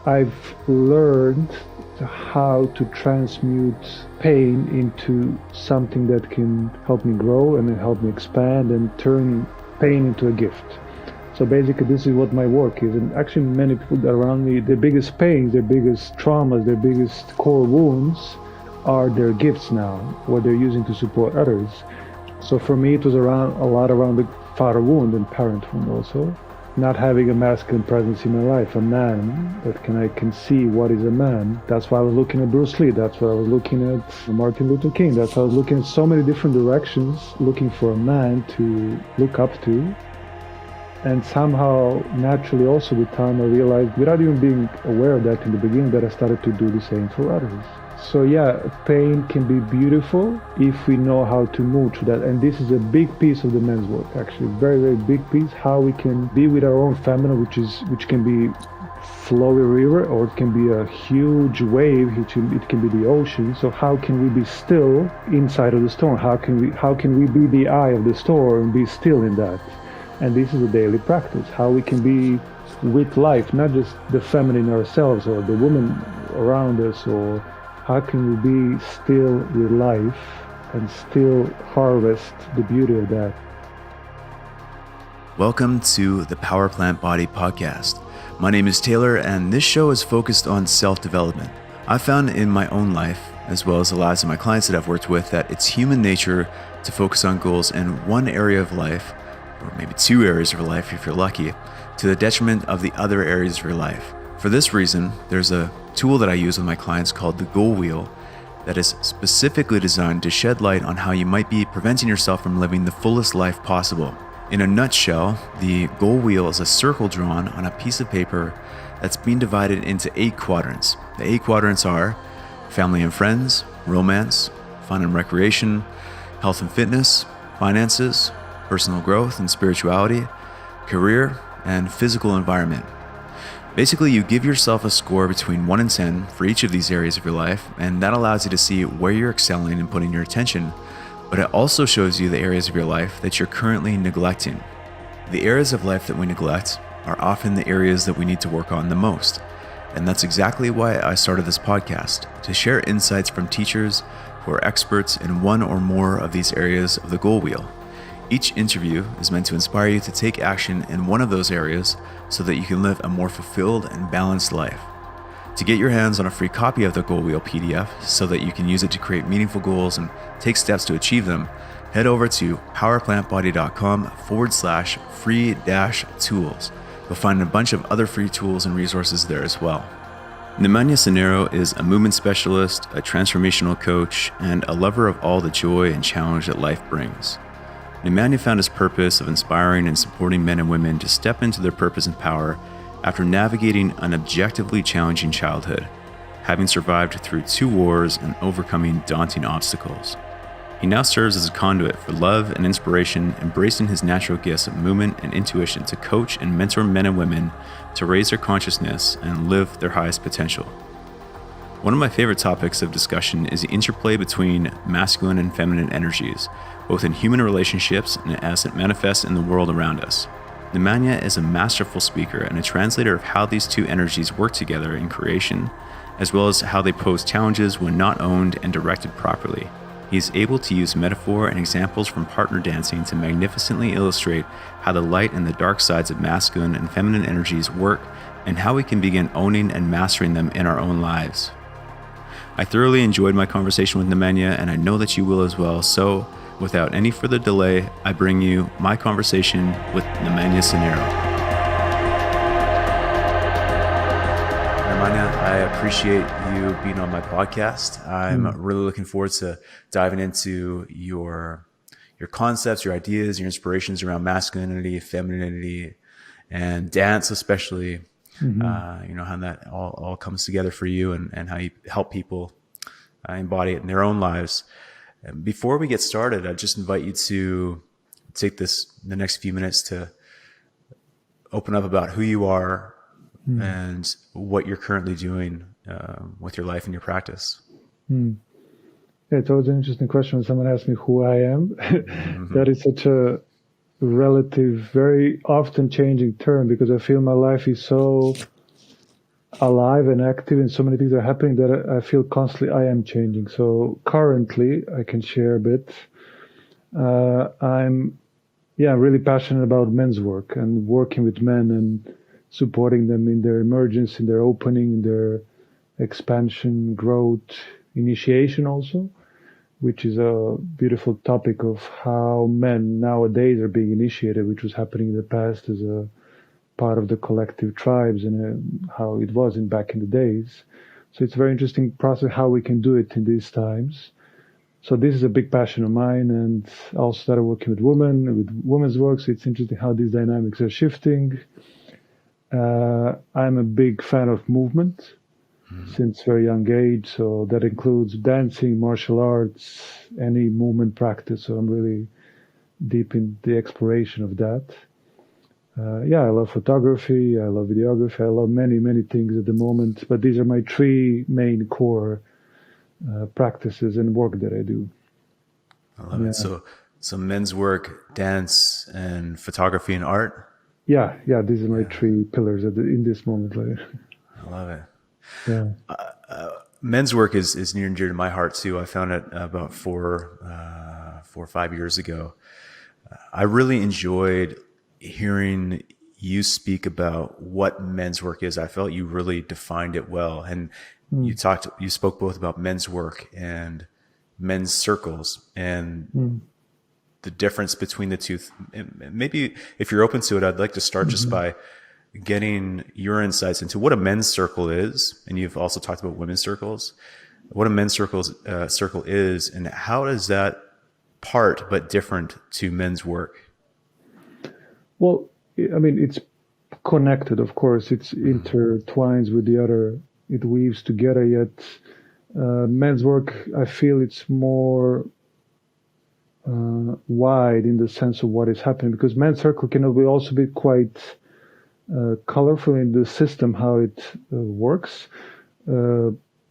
I've learned how to transmute pain into something that can help me grow and help me expand and turn pain into a gift. So basically this is what my work is. And actually many people around me, their biggest pains, their biggest traumas, their biggest core wounds are their gifts now, what they're using to support others. So for me, it was a lot around the father wound and parent wound also. Not having a masculine presence in my life, a man that I can see what is a man. That's why I was looking at Bruce Lee. That's why I was looking at Martin Luther King. That's why I was looking at so many different directions, looking for a man to look up to. And somehow, naturally also with time, I realized, without even being aware of that in the beginning, that I started to do the same for others. So yeah, pain can be beautiful if we know how to move through that. And this is a big piece of the men's work, actually, very, very big piece, how we can be with our own feminine, which can be flowy river, or it can be a huge wave, it can be the ocean. So how can we be still inside of the storm? How can we be the eye of the storm and be still in that? And this is a daily practice, how we can be with life, not just the feminine ourselves or the woman around us, or how can we be still with life and still harvest the beauty of that? Welcome to the Power Plant Body podcast. My name is Taylor, and this show is focused on self-development. I've found in my own life, as well as the lives of my clients that I've worked with, that it's human nature to focus on goals in one area of life, or maybe two areas of your life if you're lucky, to the detriment of the other areas of your life. For this reason, there's a tool that I use with my clients called the goal wheel that is specifically designed to shed light on how you might be preventing yourself from living the fullest life possible. In a nutshell, the goal wheel is a circle drawn on a piece of paper that's being divided into 8 quadrants. The 8 quadrants are family and friends, romance, fun and recreation, health and fitness, finances, personal growth and spirituality, career, and physical environment. Basically, you give yourself a score between 1 and 10 for each of these areas of your life, and that allows you to see where you're excelling and putting your attention, but it also shows you the areas of your life that you're currently neglecting. The areas of life that we neglect are often the areas that we need to work on the most, and that's exactly why I started this podcast, to share insights from teachers who are experts in one or more of these areas of the goal wheel. Each interview is meant to inspire you to take action in one of those areas so that you can live a more fulfilled and balanced life. To get your hands on a free copy of the Goal Wheel PDF so that you can use it to create meaningful goals and take steps to achieve them, head over to powerplantbody.com/free-tools. You'll find a bunch of other free tools and resources there as well. Nemanja Sonero is a movement specialist, a transformational coach, and a lover of all the joy and challenge that life brings. Nemanja found his purpose of inspiring and supporting men and women to step into their purpose and power after navigating an objectively challenging childhood, having survived through 2 wars and overcoming daunting obstacles. He now serves as a conduit for love and inspiration, embracing his natural gifts of movement and intuition to coach and mentor men and women to raise their consciousness and live their highest potential. One of my favorite topics of discussion is the interplay between masculine and feminine energies, both in human relationships and as it manifests in the world around us. Nemanja is a masterful speaker and a translator of how these two energies work together in creation, as well as how they pose challenges when not owned and directed properly. He is able to use metaphor and examples from partner dancing to magnificently illustrate how the light and the dark sides of masculine and feminine energies work and how we can begin owning and mastering them in our own lives. I thoroughly enjoyed my conversation with Nemanja, and I know that you will as well. So, without any further delay, I bring you my conversation with Nemanja Sonero. Nemanja, I appreciate you being on my podcast. I'm really looking forward to diving into your concepts, your ideas, your inspirations around masculinity, femininity, and dance especially. How that all comes together for you and how you help people embody it in their own lives. Before we get started, I just invite you to take the next few minutes to open up about who you are and what you're currently doing with your life and your practice. Yeah, it's always an interesting question when someone asks me who I am. That is such a relative, very often changing term, because I feel my life is so alive and active, and so many things are happening that I feel constantly I am changing. So currently, I can share a bit. I'm really passionate about men's work and working with men and supporting them in their emergence, in their opening, in their expansion, growth, initiation also, which is a beautiful topic of how men nowadays are being initiated, which was happening in the past as a part of the collective tribes and how it was in back in the days. So it's a very interesting process how we can do it in these times. So this is a big passion of mine, and I also started working with women, with women's work. So it's interesting how these dynamics are shifting. I'm a big fan of movement since very young age. So that includes dancing, martial arts, any movement practice. So I'm really deep in the exploration of that. I love photography. I love videography. I love many, many things at the moment. But these are my three main core practices and work that I do. I love it. So men's work, dance, and photography and art. Yeah, these are my three pillars in this moment. I love it. Yeah. Men's work is near and dear to my heart too. I found it about 4 or 5 years ago. I really enjoyed hearing you speak about what men's work is. I felt you really defined it well, and you spoke both about men's work and men's circles and the difference between the two. Maybe if you're open to it, I'd like to start just by getting your insights into what a men's circle is. And you've also talked about women's circles, what a men's circle is, and how does that part but different to men's work? Well, I mean, it's connected, of course. It's intertwines with the other. It weaves together. Yet, men's work, I feel it's more wide in the sense of what is happening, because men's circle can also be quite colorful in the system how it works.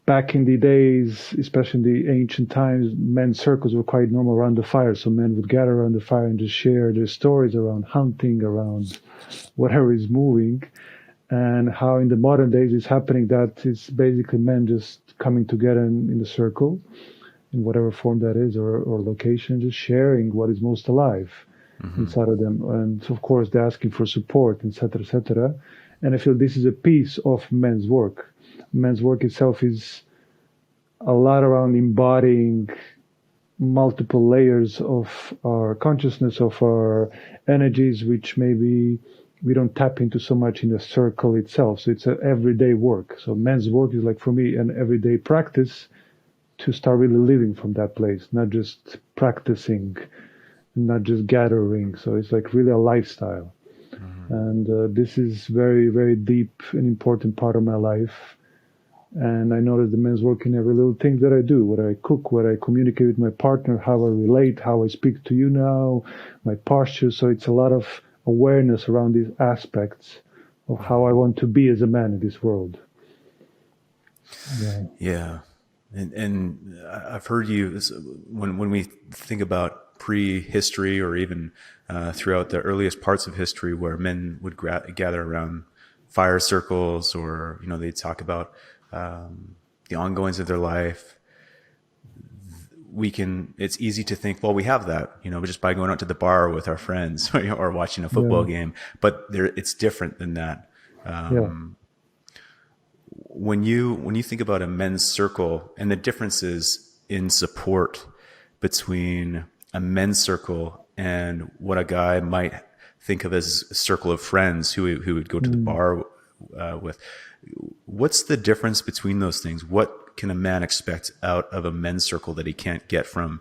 Back in the days, especially in the ancient times, men's circles were quite normal around the fire. So men would gather around the fire and just share their stories around hunting, around whatever is moving. And how in the modern days it's happening that it's basically men just coming together in the circle, in whatever form that is, or location, just sharing what is most alive inside of them. And of course, they're asking for support, etc., etc. And I feel this is a piece of men's work. Men's work itself is a lot around embodying multiple layers of our consciousness, of our energies, which maybe we don't tap into so much in the circle itself. So it's an everyday work. So men's work is like, for me, an everyday practice to start really living from that place, not just practicing, not just gathering. So it's like really a lifestyle. And this is very, very deep and important part of my life. And I notice the men's work in every little thing that I do, whether I cook, whether I communicate with my partner, how I relate, how I speak to you now, my posture. So it's a lot of awareness around these aspects of how I want to be as a man in this world. Yeah. And I've heard you, when we think about prehistory or even throughout the earliest parts of history where men would gather around fire circles, or, they talk about the ongoings of their life, it's easy to think, well, we have that, just by going out to the bar with our friends or watching a football game, but it's different than that. When you think about a men's circle and the differences in support between a men's circle and what a guy might think of as a circle of friends who would go to the bar with, what's the difference between those things? What can a man expect out of a men's circle that he can't get from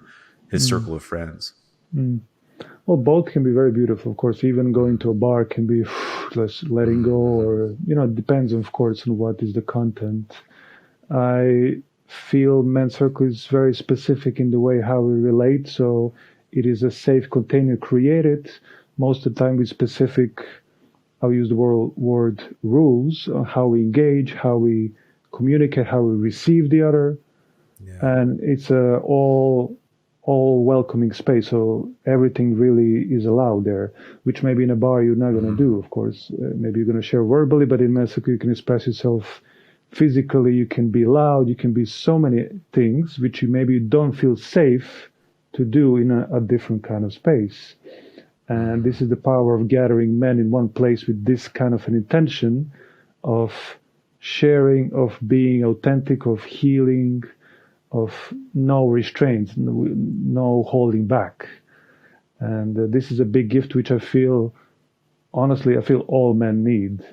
his circle of friends? Well, both can be very beautiful. Of course, even going to a bar can be letting go, or, it depends, of course, on what is the content. I feel men's circle is very specific in the way how we relate. So it is a safe container created most of the time with specific, I'll use the word rules on how we engage, how we communicate, how we receive the other. And it's a all welcoming space. So everything really is allowed there, which maybe in a bar you're not going to do, of course. Maybe you're going to share verbally, but in men's circle you can express yourself physically you can be loud, you can be so many things which you maybe don't feel safe to do in a different kind of space. And this is the power of gathering men in one place with this kind of an intention of sharing, of being authentic, of healing, of no restraints, no holding back. And this is a big gift which I feel, honestly, I feel all men need.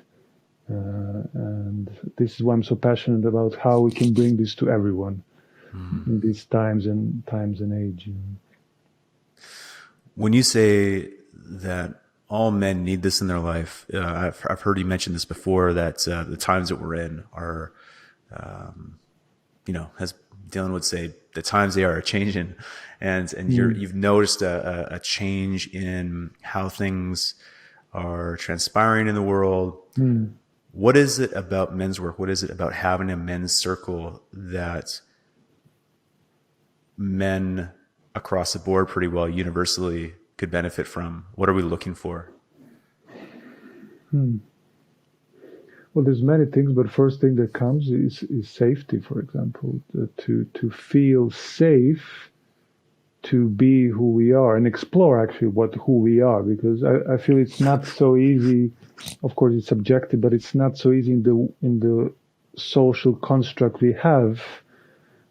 And this is why I'm so passionate about how we can bring this to everyone in these times and age. When you say that all men need this in their life, I've heard you mention this before, that the times that we're in are, as Dylan would say, the times they are changing, and you've noticed a change in how things are transpiring in the world. What is it about men's work? What is it about having a men's circle that men across the board pretty well universally could benefit from? What are we looking for? Well, there's many things, but first thing that comes is safety, for example, to feel safe to be who we are and explore actually who we are, because I feel it's not so easy. Of course, it's subjective, but it's not so easy in the social construct we have,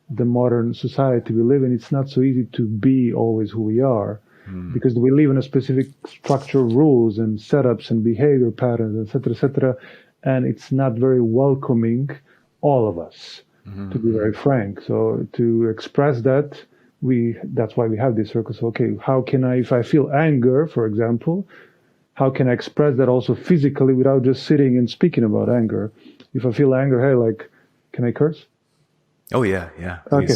the modern society we live in. It's not so easy to be always who we are, because we live in a specific structure of rules and setups and behavior patterns, etc., and it's not very welcoming, all of us, to be very frank. So to express that, that's why we have this circle. So, okay, how can I, if I feel anger, for example, how can I express that also physically without just sitting and speaking about anger? If I feel anger, hey, like, can I curse? Oh yeah. Okay.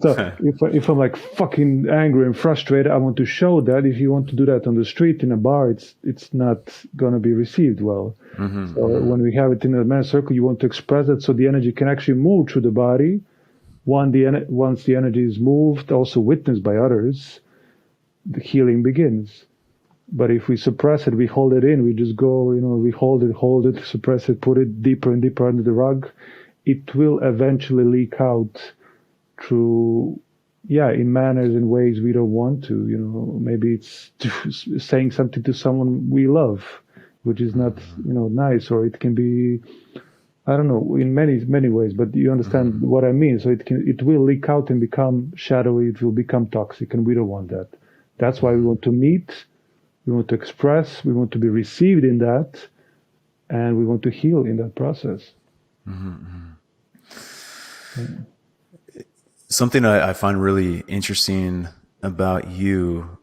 So if I'm like fucking angry and frustrated, I want to show that. If you want to do that on the street in a bar, it's not gonna be received well. When we have it in a men's circle, you want to express it so the energy can actually move through the body. Once the energy is moved, also witnessed by others, the healing begins. But if we suppress it, we hold it in, we just go, we hold it, suppress it, put it deeper and deeper under the rug, it will eventually leak out through, in manners and ways we don't want to. Maybe it's saying something to someone we love, which is not, nice, or it can be, I don't know, in many ways, but you understand what I mean. So it will leak out and become shadowy. It will become toxic, and we don't want that. That's why we want to meet, we want to express, we want to be received in that, and we want to heal in that process. Something I find really interesting about you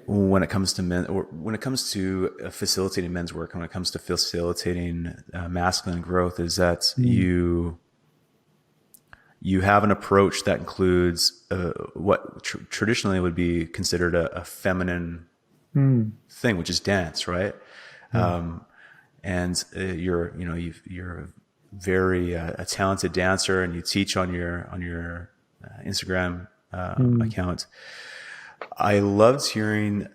when it comes to men, or when it comes to facilitating men's work, when it comes to facilitating masculine growth, is that you have an approach that includes what traditionally would be considered a feminine thing, which is dance, right? And you're a very a talented dancer, and you teach on your Instagram account. I loved hearing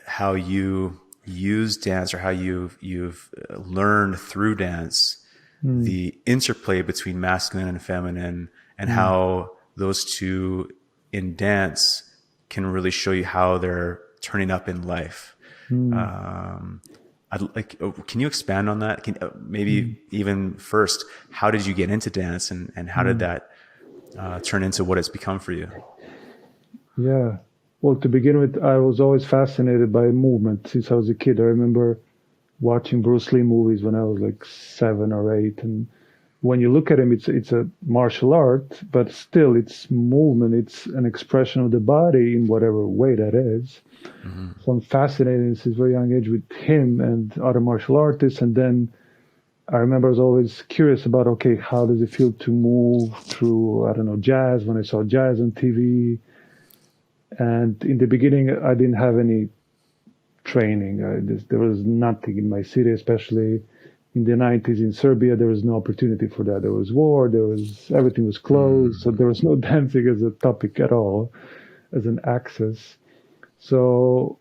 how you use dance, or how you've learned through dance the interplay between masculine and feminine, and how those two in dance can really show you how they're turning up in life. Can you expand on that? Maybe even first, how did you get into dance, and how did that turn into what it's become for you? Yeah. Well, to begin with, I was always fascinated by movement since I was a kid. I remember watching Bruce Lee movies when I was like 7 or 8. And when you look at him, it's a martial art, but still it's movement. It's an expression of the body in whatever way that is. So I'm fascinated since a very young age with him and other martial artists. And then I remember I was always curious about, okay, how does it feel to move through, I don't know, jazz, when I saw jazz on TV. And in the beginning, I didn't have any training. There was nothing in my city, especially in the 90s in Serbia. There was no opportunity for that. There was war. Everything was closed. So there was no dancing as a topic at all, as an access. So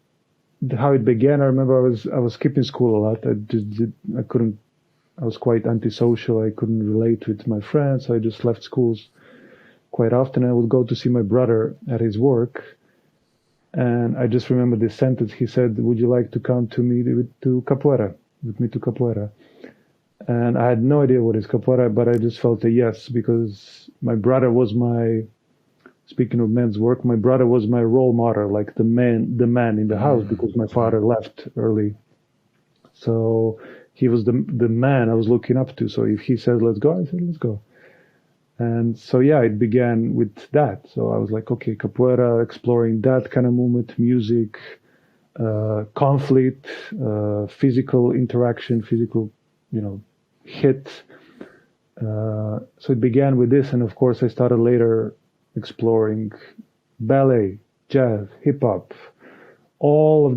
how it began, I remember I was skipping school a lot. I I was quite antisocial. I couldn't relate with my friends. So I just left schools quite often. I would go to see my brother at his work. And I just remember this sentence. He said, "Would you like to come to me to capoeira, with me to capoeira?" And I had no idea what is capoeira, but I just felt a yes, because my brother was speaking of men's work, my brother was my role model, like the man in the house, because my father left early. So he was the man I was looking up to. So if he said, "Let's go," I said, "Let's go." And so, yeah, it began with that. So I was like, okay, capoeira, exploring that kind of movement, music, conflict, physical interaction, physical, hit. So it began with this. And of course, I started later exploring ballet, jazz, hip hop, all of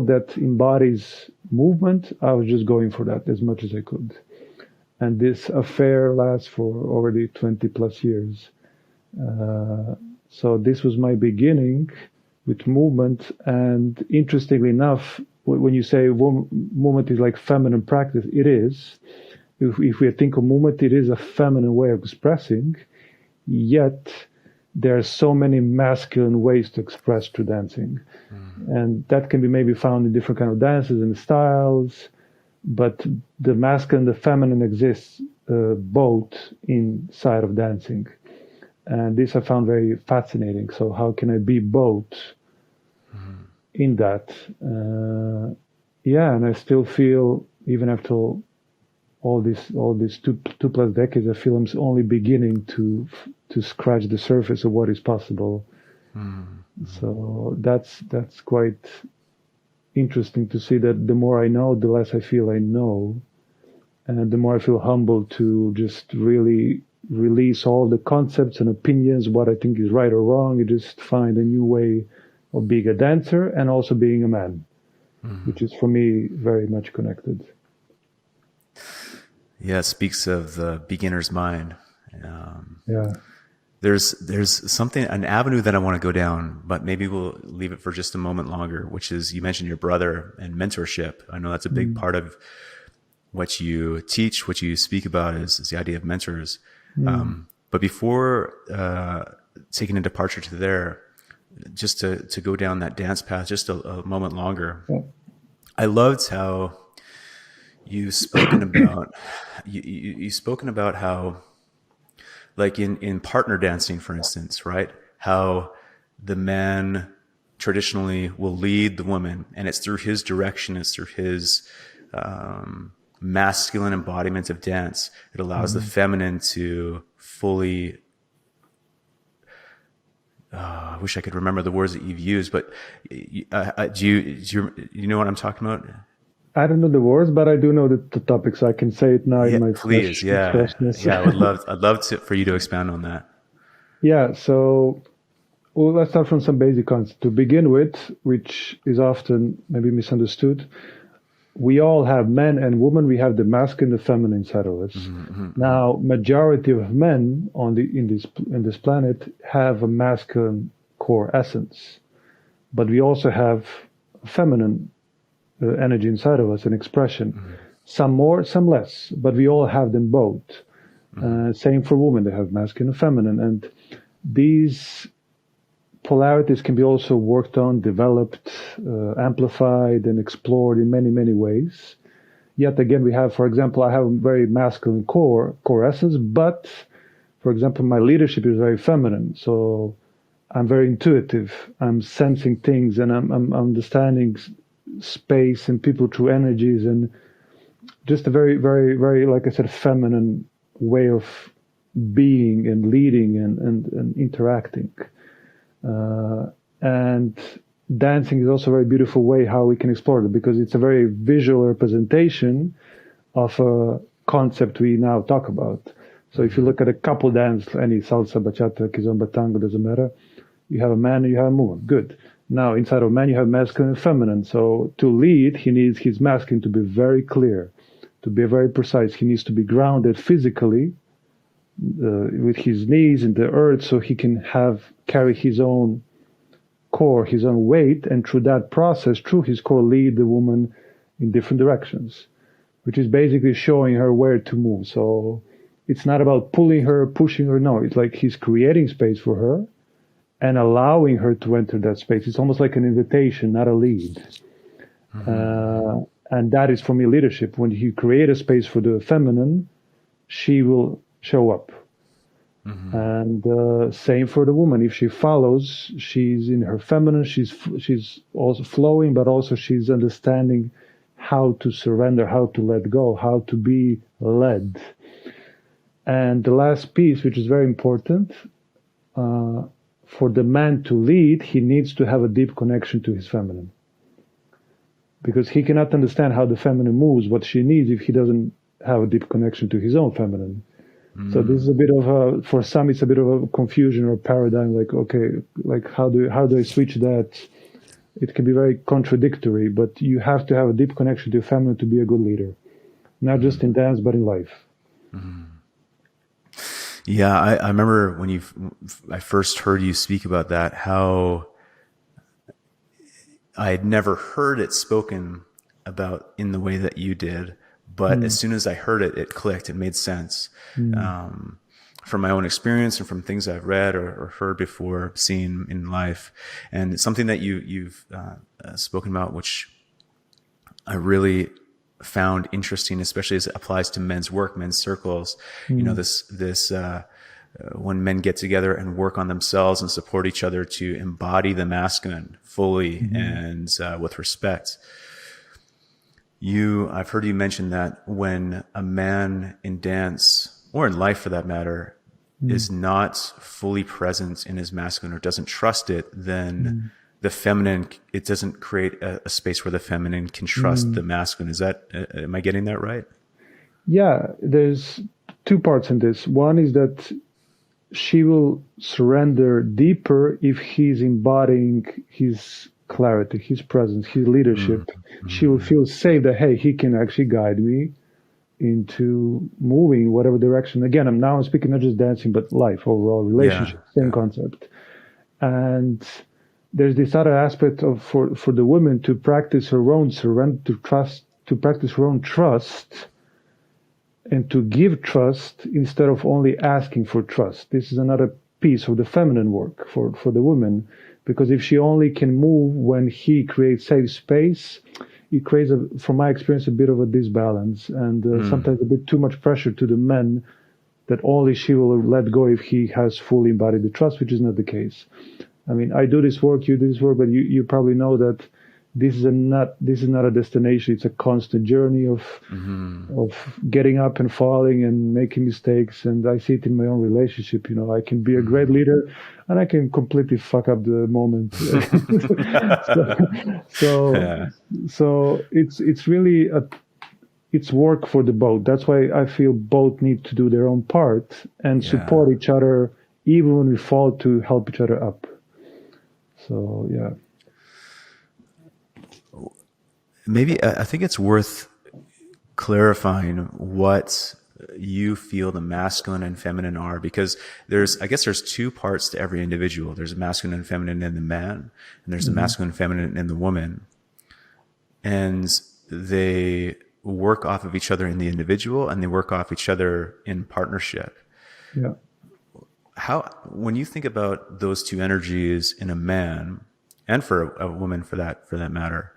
that embodies movement. I was just going for that as much as I could. And this affair lasts for already 20 plus years. So this was my beginning with movement. And interestingly enough, when you say movement is like feminine practice, it is. If we think of movement, it is a feminine way of expressing. Yet there are so many masculine ways to express through dancing. And that can be maybe found in different kind of dances and styles. But the masculine and the feminine exists both inside of dancing. And this I found very fascinating. So how can I be both in that? And I still feel, even after all these two plus decades, I feel I'm only beginning to scratch the surface of what is possible. So that's quite interesting to see that the more I know, the less I feel I know. And the more I feel humbled to just really release all the concepts and opinions, what I think is right or wrong, and just find a new way of being a dancer and also being a man, which is for me very much connected. Yeah, it speaks of the beginner's mind. Yeah. There's something, an avenue that I want to go down, but maybe we'll leave it for just a moment longer, which is, you mentioned your brother and mentorship. I know that's a big part of what you teach, what you speak about is the idea of mentors. But before taking a departure to there, just to go down that dance path just a moment longer, I loved how you've spoken about, you've spoken about how, like in partner dancing, for instance, right? How the man traditionally will lead the woman, and it's through his direction, it's through his masculine embodiment of dance. It allows the feminine to fully, I wish I could remember the words that you've used, but do you know what I'm talking about? I don't know the words, but I do know the topic, so I can say it now in my freshness. I'd love for you to expound on that. Yeah, so let's start from some basic concepts. To begin with, which is often maybe misunderstood, we all have, men and women, we have the masculine and the feminine inside of us. Now, majority of men in this planet have a masculine core essence, but we also have feminine energy inside of us, an expression. Some more, some less, but we all have them both. Same for women, they have masculine and feminine. And these polarities can be also worked on, developed, amplified, and explored in many, many ways. Yet again, we have, for example, I have a very masculine core essence, but, for example, my leadership is very feminine. So I'm very intuitive. I'm sensing things, and I'm understanding space and people through energies, and just a very, very, very, like I said, feminine way of being and leading and interacting. And dancing is also a very beautiful way how we can explore it, because it's a very visual representation of a concept we now talk about. So if you look at a couple dance, any salsa, bachata, kizomba, tango, doesn't matter, you have a man and you have a woman. Good. Now, inside of man, you have masculine and feminine. So to lead, he needs his masculine to be very clear, to be very precise. He needs to be grounded physically with his knees in the earth, so he can carry his own core, his own weight, and through that process, through his core, lead the woman in different directions. which is basically showing her where to move. So it's not about pulling her, pushing her. No, it's like he's creating space for her and allowing her to enter that space. It's almost like an invitation, not a lead. And that is, for me, leadership. When you create a space for the feminine, she will show up. And same for the woman. If she follows, she's in her feminine. She's also flowing, but also she's understanding how to surrender, how to let go, how to be led. And the last piece, which is very important, for the man to lead, he needs to have a deep connection to his feminine. Because he cannot understand how the feminine moves, what she needs, if he doesn't have a deep connection to his own feminine. So this is a bit of a, for some, it's a bit of a confusion or paradigm. Like, okay, like how do I switch that? It can be very contradictory, but you have to have a deep connection to your feminine to be a good leader, not just in dance, but in life. Yeah, I remember when I first heard you speak about that, how I had never heard it spoken about in the way that you did. But as soon as I heard it, it clicked. It made sense. From my own experience and from things I've read or heard before, seen in life. And it's something that you've spoken about, which I really found interesting, especially as it applies to men's work, men's circles. You know, this when men get together and work on themselves and support each other to embody the masculine fully and with respect. I've heard you mention that when a man in dance, or in life for that matter, is not fully present in his masculine or doesn't trust it, then the feminine, it doesn't create a space where the feminine can trust the masculine. Am I getting that right? Yeah, there's two parts in this. One is that she will surrender deeper if he's embodying his clarity, his presence, his leadership. She will feel safe that, hey, he can actually guide me into moving whatever direction. Again, I'm speaking not just dancing, but life, overall relationship, same concept. And there's this other aspect of for the woman to practice her own surrender, to practice her own trust, and to give trust instead of only asking for trust. This is another piece of the feminine work for the woman, because if she only can move when he creates safe space, it creates, from my experience, a bit of a disbalance and sometimes a bit too much pressure to the men that only she will let go if he has fully embodied the trust, which is not the case. I mean, I do this work, you do this work, but you probably know that this is not a destination. It's a constant journey of getting up and falling and making mistakes. And I see it in my own relationship. You know, I can be a great leader, and I can completely fuck up the moment. So it's really it's work for the both. That's why I feel both need to do their own part and support each other, even when we fall, to help each other up. So yeah. Maybe I think it's worth clarifying what you feel the masculine and feminine are, because I guess there's two parts to every individual. There's a masculine and feminine in the man, and there's a masculine and feminine in the woman. And they work off of each other in the individual, and they work off each other in partnership. Yeah. When you think about those two energies in a man, and for a woman for that matter,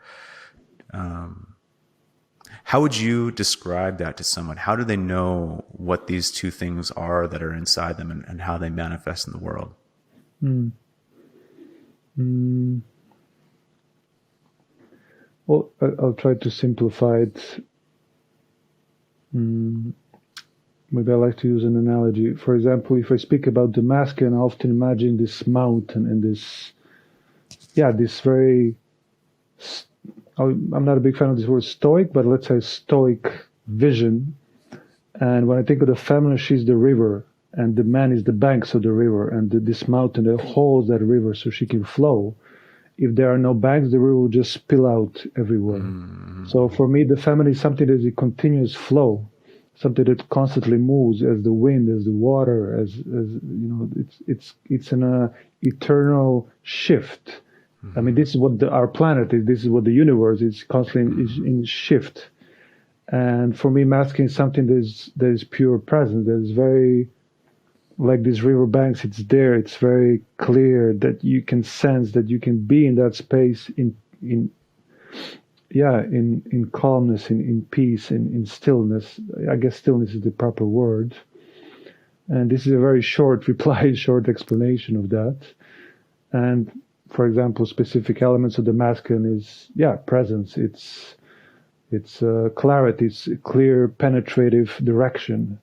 how would you describe that to someone? How do they know what these two things are that are inside them and how they manifest in the world? Well, I'll try to simplify it. Maybe I like to use an analogy. For example, if I speak about the masculine, I often imagine this mountain and this very... I'm not a big fan of this word stoic, but let's say stoic vision. And when I think of the feminine, she's the river, and the man is the banks of the river, and this mountain that holds that river so she can flow. If there are no banks, the river will just spill out everywhere. So for me, the feminine is something that is a continuous flow, something that constantly moves as the wind, as the water, as you know, it's an eternal shift. I mean, this is what our planet is. This is what the universe is, constantly is in shift. And for me, masculine is something that is pure presence, that is very like these river banks. It's there. It's very clear that you can sense that you can be in that space in in calmness, in peace, in stillness. I guess stillness is the proper word. And this is a very short reply, short explanation of that. And for example, specific elements of the masculine is presence. It's clarity. It's clear, penetrative direction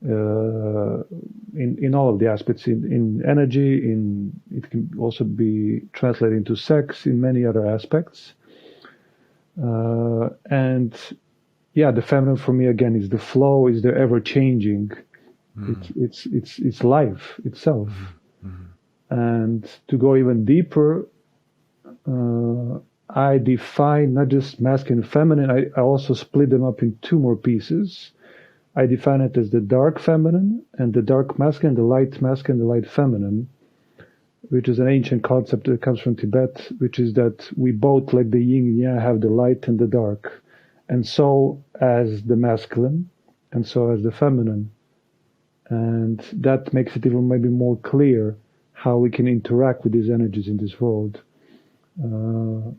in all of the aspects. In energy, it can also be translated into sex, in many other aspects. And the feminine for me again is the flow, is the ever changing. It's life itself. And to go even deeper, I define not just masculine and feminine. I also split them up in two more pieces. I define it as the dark feminine and the dark masculine, the light masculine, the light feminine, which is an ancient concept that comes from Tibet, which is that we both, like the yin and yang, have the light and the dark. And so as the masculine, and so as the feminine. And that makes it even maybe more clear how we can interact with these energies in this world. And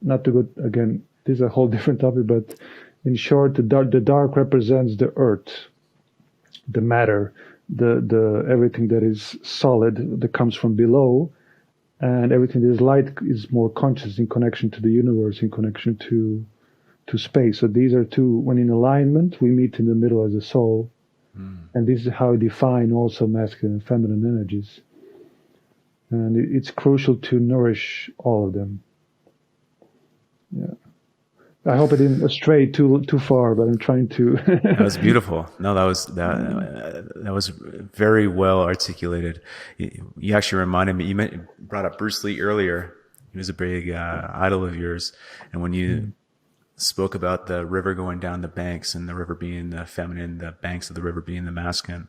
not to go, again, this is a whole different topic, but in short, the dark represents the earth, the matter, the everything that is solid that comes from below, and everything that is light is more conscious in connection to the universe, in connection to space. So these are two, when in alignment, we meet in the middle as a soul. And this is how I define also masculine and feminine energies. And it's crucial to nourish all of them. Yeah. I hope I didn't stray too far, but I'm trying to. That was beautiful. No, that was very well articulated. You actually reminded me. You brought up Bruce Lee earlier. He was a big idol of yours, and when you spoke about the river going down the banks and the river being the feminine, the banks of the river being the masculine,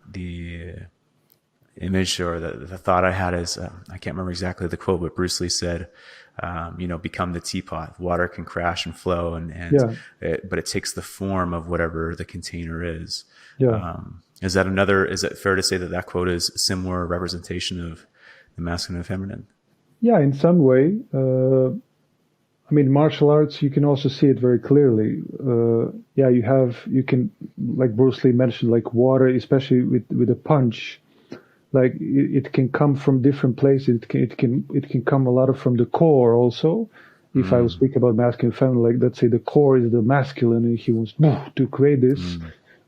the image or the thought I had is, I can't remember exactly the quote, but Bruce Lee said, become the teapot. Water can crash and flow, but it takes the form of whatever the container is. Yeah. Is it fair to say that quote is a similar representation of the masculine and feminine? Yeah, in some way. Martial arts, you can also see it very clearly. You can, like Bruce Lee mentioned, like water, especially with a punch, like it can come from different places. It can come a lot from the core also. If I will speak about masculine and feminine, like let's say the core is the masculine and he wants to create this,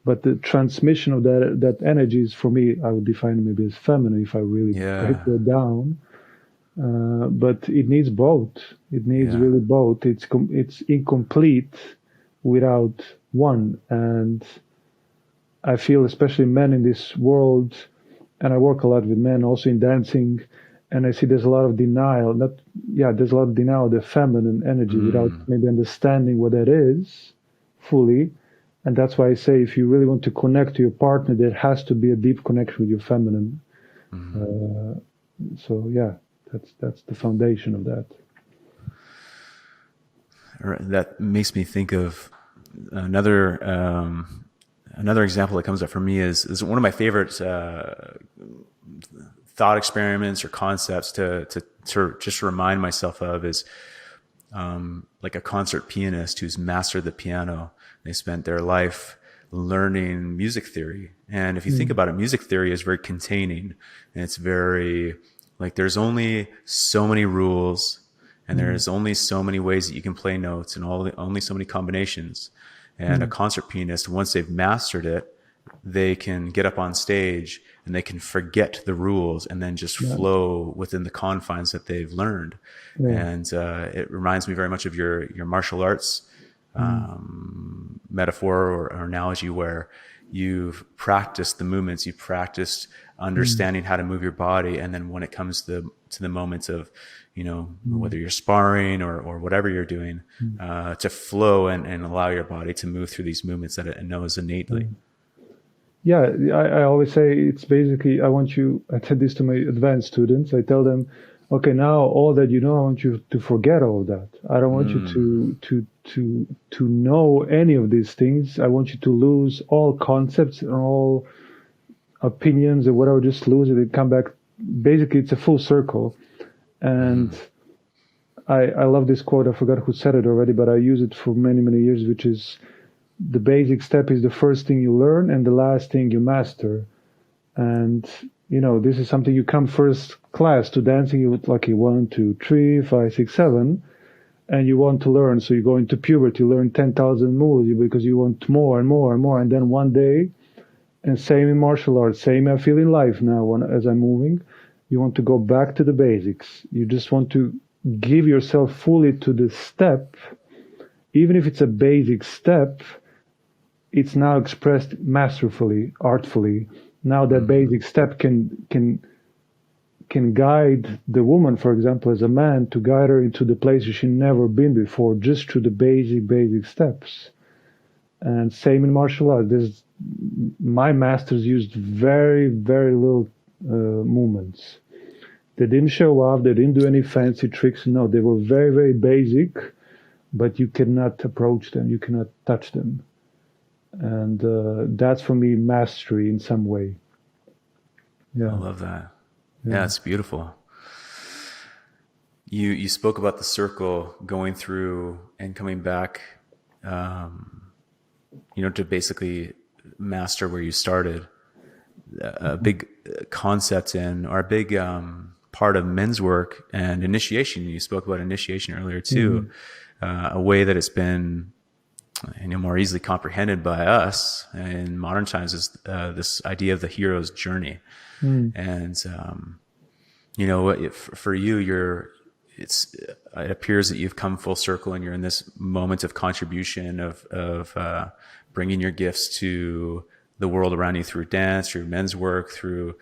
but the transmission of that energy is, for me, I would define it maybe as feminine if I really break it down. But it needs both. It needs really both. It's incomplete without one. And I feel, especially men in this world, and I work a lot with men also in dancing, and I see there's a lot of denial. There's a lot of denial of the feminine energy without maybe understanding what that is fully. And that's why I say, if you really want to connect to your partner, there has to be a deep connection with your feminine. That's the foundation of that. That makes me think of another example that comes up for me is one of my favorite thought experiments or concepts to just remind myself of is like a concert pianist who's mastered the piano. They spent their life learning music theory. And if you think about it, music theory is very containing, and it's very like there's only so many rules, and there's only so many ways that you can play notes, and only so many combinations. And a concert pianist, once they've mastered it, they can get up on stage and they can forget the rules and then just flow within the confines that they've learned. And it reminds me very much of your martial arts metaphor or analogy, where you've practiced the movements, you've practiced understanding how to move your body, and then when it comes to the moments of, whether you're sparring or whatever you're doing, to flow and allow your body to move through these movements that it knows innately. I always say it's basically, I tell this to my advanced students. I tell them, okay, now all that you know, I want you to forget all of that. I don't want you to know any of these things. I want you to lose all concepts and all opinions or whatever. Just lose it and come back. Basically, it's a full circle. And I love this quote. I forgot who said it already, but I use it for many, many years, which is the basic step is the first thing you learn and the last thing you master. And, this is something you come first class to dancing, you would lucky 1, 2, 3, 5, 6, 7, and you want to learn. So you go into puberty, learn 10,000 moves because you want more and more and more. And then one day, and same in martial arts, same I feel in life now as I'm moving, you want to go back to the basics. You just want to give yourself fully to the step. Even if it's a basic step, it's now expressed masterfully, artfully. Now that basic step can guide the woman, for example, as a man, to guide her into the places she's never been before, just through the basic steps. And same in martial arts. My masters used very, very little movements. They didn't show off. They didn't do any fancy tricks. No, they were very, very basic, but you cannot approach them. You cannot touch them. And that's for me mastery in some way. I love that. Yeah, it's beautiful. You spoke about the circle going through and coming back, to basically master where you started. A big concept or a big part of men's work and initiation. You spoke about initiation earlier too. A way that it's been more easily comprehended by us in modern times is this idea of the hero's journey. And for you, it appears that you've come full circle and you're in this moment of contribution of bringing your gifts to the world around you through dance, through men's work, through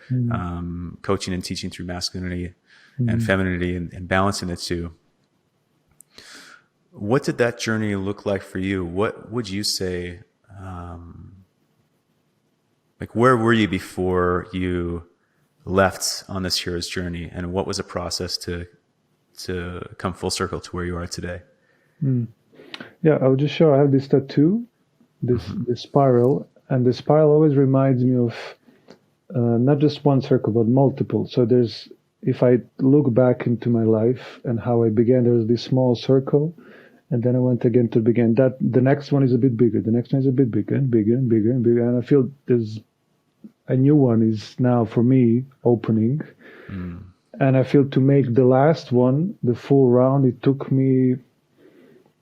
coaching and teaching through masculinity and femininity and balancing the two. What did that journey look like for you? What would you say, where were you before you left on this hero's journey, and what was the process to come full circle to where you are today? Yeah, I'll just show. I have this tattoo, this spiral, and the spiral always reminds me of not just one circle, but multiple. So if I look back into my life and how I began, there was this small circle, and then I went again to begin. That the next one is a bit bigger. The next one is a bit bigger and bigger and bigger and bigger. And I feel there's a new one is now for me opening. And I feel to make the last one, the full round, it took me,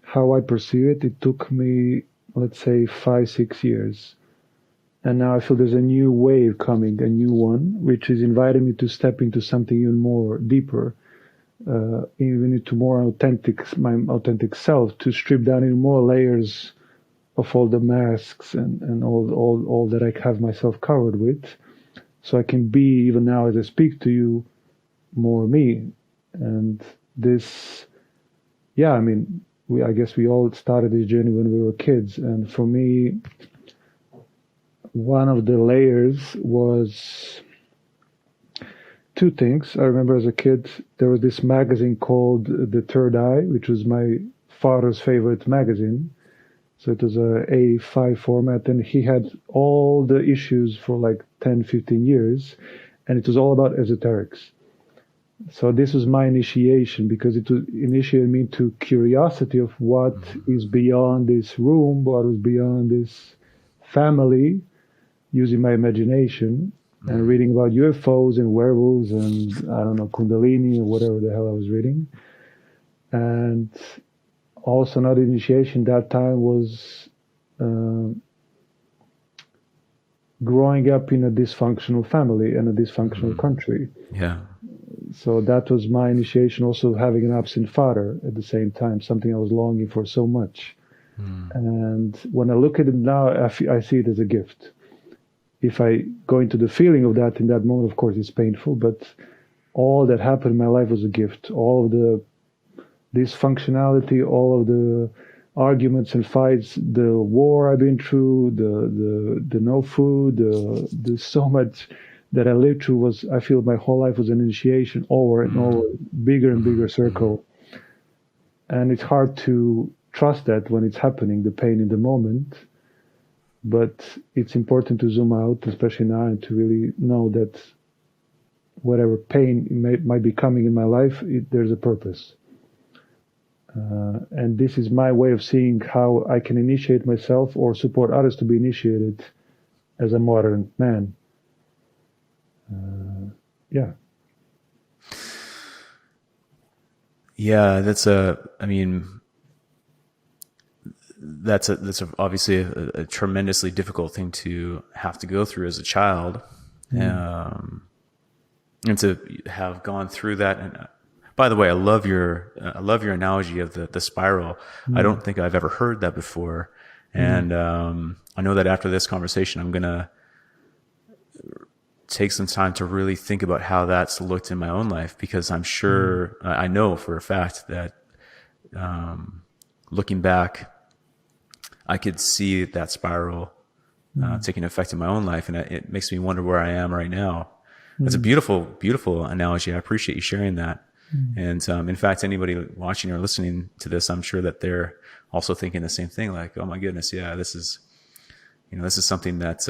how I perceive it took me, let's say 5-6 years. And now I feel there's a new wave coming, a new one, which is inviting me to step into something even more deeper, even into more my authentic self, to strip down in more layers of all the masks and all that I have myself covered with, so I can be, even now as I speak to you, more me. And this, I guess we all started this journey when we were kids. And for me, one of the layers was two things. I remember as a kid, there was this magazine called The Third Eye, which was my father's favorite magazine. So it was a A5 format, and he had all the issues for like 10, 15 years, and it was all about esoterics. So this was my initiation, because it initiated me to curiosity of what is beyond this room, what is beyond this family, using my imagination and reading about UFOs and werewolves and, I don't know, Kundalini or whatever the hell I was reading. And also another initiation that time was growing up in a dysfunctional family and a dysfunctional country. Yeah. So that was my initiation, also having an absent father at the same time, something I was longing for so much. And when I look at it now, I see it as a gift. If I go into the feeling of that in that moment, of course, it's painful, but all that happened in my life was a gift. All of the dysfunctionality, all of the arguments and fights, the war I've been through, the no food, the so much that I lived through was, I feel my whole life was an initiation over and over, bigger and bigger circle. And it's hard to trust that when it's happening, the pain in the moment. But it's important to zoom out, especially now, and to really know that whatever pain might be coming in my life, there's a purpose. And this is my way of seeing how I can initiate myself or support others to be initiated as a modern man. Yeah. Yeah, that's obviously a tremendously difficult thing to have to go through as a child. And to have gone through that. And by the way, I love your analogy of the spiral. I don't think I've ever heard that before. And, I know that after this conversation, I'm going to take some time to really think about how that's looked in my own life, because I'm sure, I know for a fact that, looking back, I could see that spiral, taking effect in my own life. And it makes me wonder where I am right now. It's a beautiful, beautiful analogy. I appreciate you sharing that. And, in fact, anybody watching or listening to this, I'm sure that they're also thinking the same thing. Like, oh my goodness. Yeah, this is something that,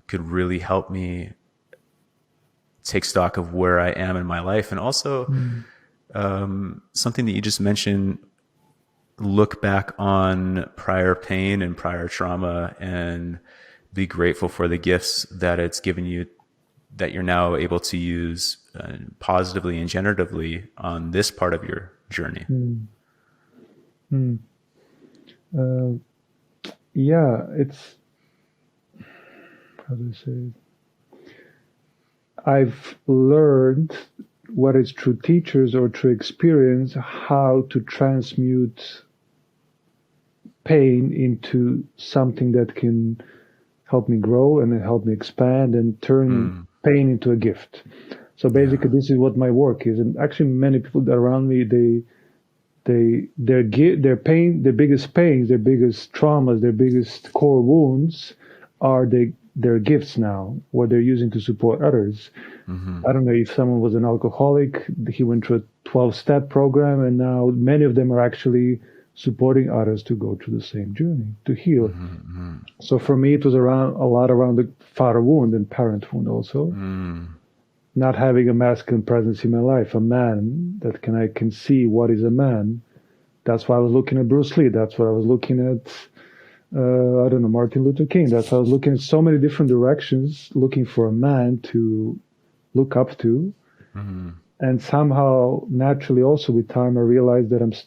could really help me take stock of where I am in my life. And also, something that you just mentioned, look back on prior pain and prior trauma and be grateful for the gifts that it's given you, that you're now able to use positively and generatively on this part of your journey. Yeah, it's, how do I say it? I've learned, whether it's through teachers or through experience, how to transmute pain into something that can help me grow and help me expand and turn pain into a gift. So basically, this is what my work is. And actually, many people around me, their pain, their biggest pains, their biggest traumas, their biggest core wounds are their gifts now, what they're using to support others. I don't know if someone was an alcoholic, he went through a 12-step program, and now many of them are actually supporting others to go through the same journey, to heal. So for me, it was a lot around the father wound and parent wound also. Not having a masculine presence in my life, a man that I can see what is a man. That's why I was looking at Bruce Lee. That's why I was looking at, I don't know, Martin Luther King. That's why I was looking at so many different directions, looking for a man to look up to. And somehow, naturally, also with time, I realized that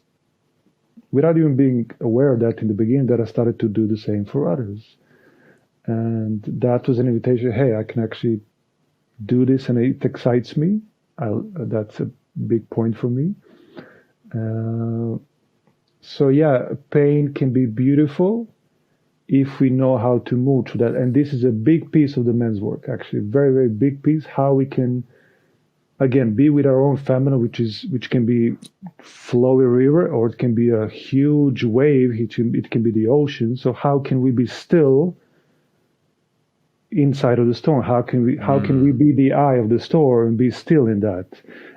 without even being aware of that in the beginning, that I started to do the same for others. And that was an invitation, hey, I can actually do this, and it excites me. That's a big point for me. So yeah, pain can be beautiful if we know how to move through that. And this is a big piece of the men's work, actually, very, very big piece, how we can, again, be with our own feminine, which can be flowy river, or it can be a huge wave, it can be the ocean. So how can we be still inside of the storm? How can we be the eye of the storm and be still in that?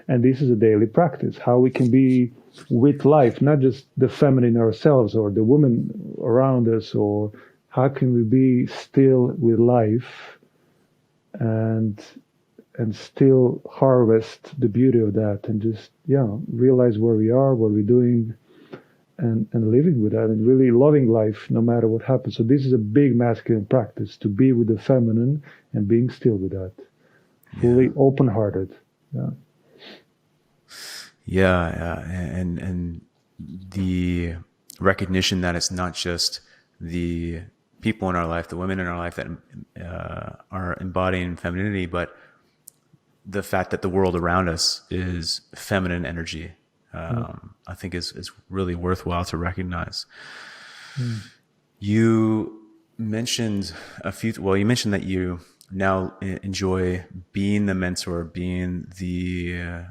And this is a daily practice, how we can be with life, not just the feminine ourselves or the woman around us, or how can we be still with life and still harvest the beauty of that, and just realize where we are, what we're doing, and living with that, and really loving life no matter what happens. So this is a big masculine practice, to be with the feminine and being still with that, fully open-hearted. And the recognition that it's not just the people in our life, the women in our life that are embodying femininity, but the fact that the world around us is feminine energy, I think is really worthwhile to recognize. You mentioned you mentioned that you now enjoy being the mentor, being the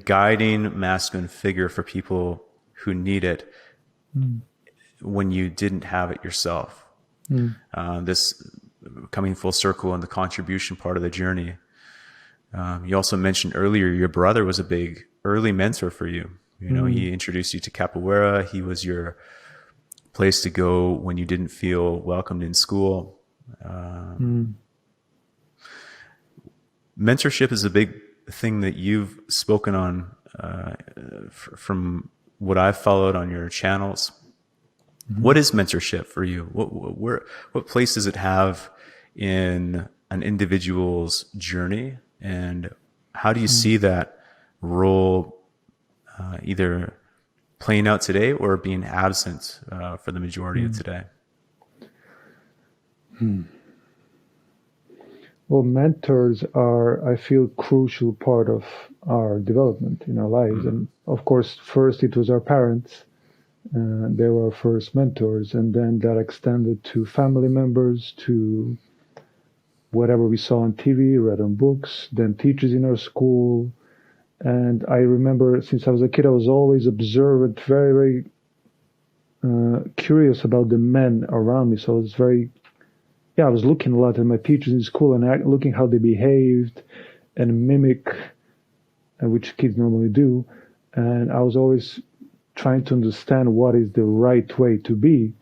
guiding masculine figure for people who need it when you didn't have it yourself. This coming full circle on the contribution part of the journey. You also mentioned earlier your brother was a big early mentor for you. You know, he introduced you to capoeira. He was your place to go when you didn't feel welcomed in school. Mentorship is a big thing that you've spoken on from what I've followed on your channels. What is mentorship for you? What place does it have in an individual's journey? And how do you see that role either playing out today or being absent for the majority of today? Well, mentors are, I feel, crucial part of our development in our lives. And of course, first it was our parents. They were our first mentors, and then that extended to family members, to whatever we saw on TV, read on books, then teachers in our school. And I remember since I was a kid, I was always observant, very, very curious about the men around me. So I was I was looking a lot at my teachers in school and looking how they behaved and mimic, which kids normally do. And I was always trying to understand what is the right way to be.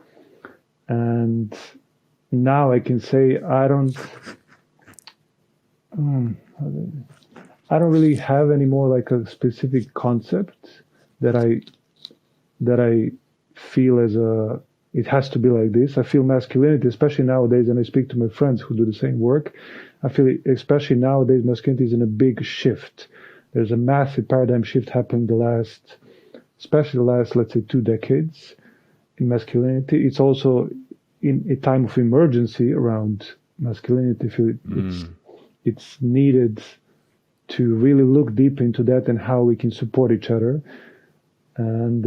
And now I can say I don't really have any more like a specific concept that I feel it has to be like this. I feel masculinity, especially nowadays, and I speak to my friends who do the same work. I feel especially nowadays, masculinity is in a big shift. There's a massive paradigm shift happening especially the last, let's say, 2 decades in masculinity. It's also in a time of emergency around masculinity. It's needed to really look deep into that and how we can support each other. And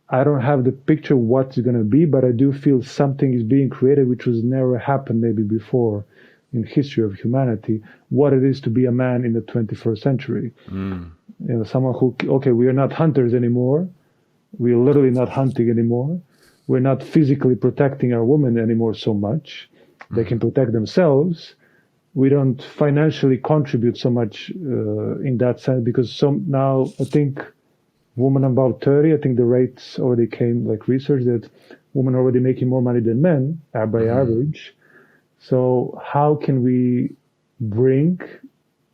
I don't have the picture what's going to be, but I do feel something is being created which was never happened maybe before in the history of humanity, what it is to be a man in the 21st century. You know, someone who, we are not hunters anymore. We are literally not hunting anymore. We're not physically protecting our women anymore so much. They can protect themselves. We don't financially contribute so much in that sense, because now I think women above 30, I think the rates already came, like research, that women are already making more money than men by average. So how can we bring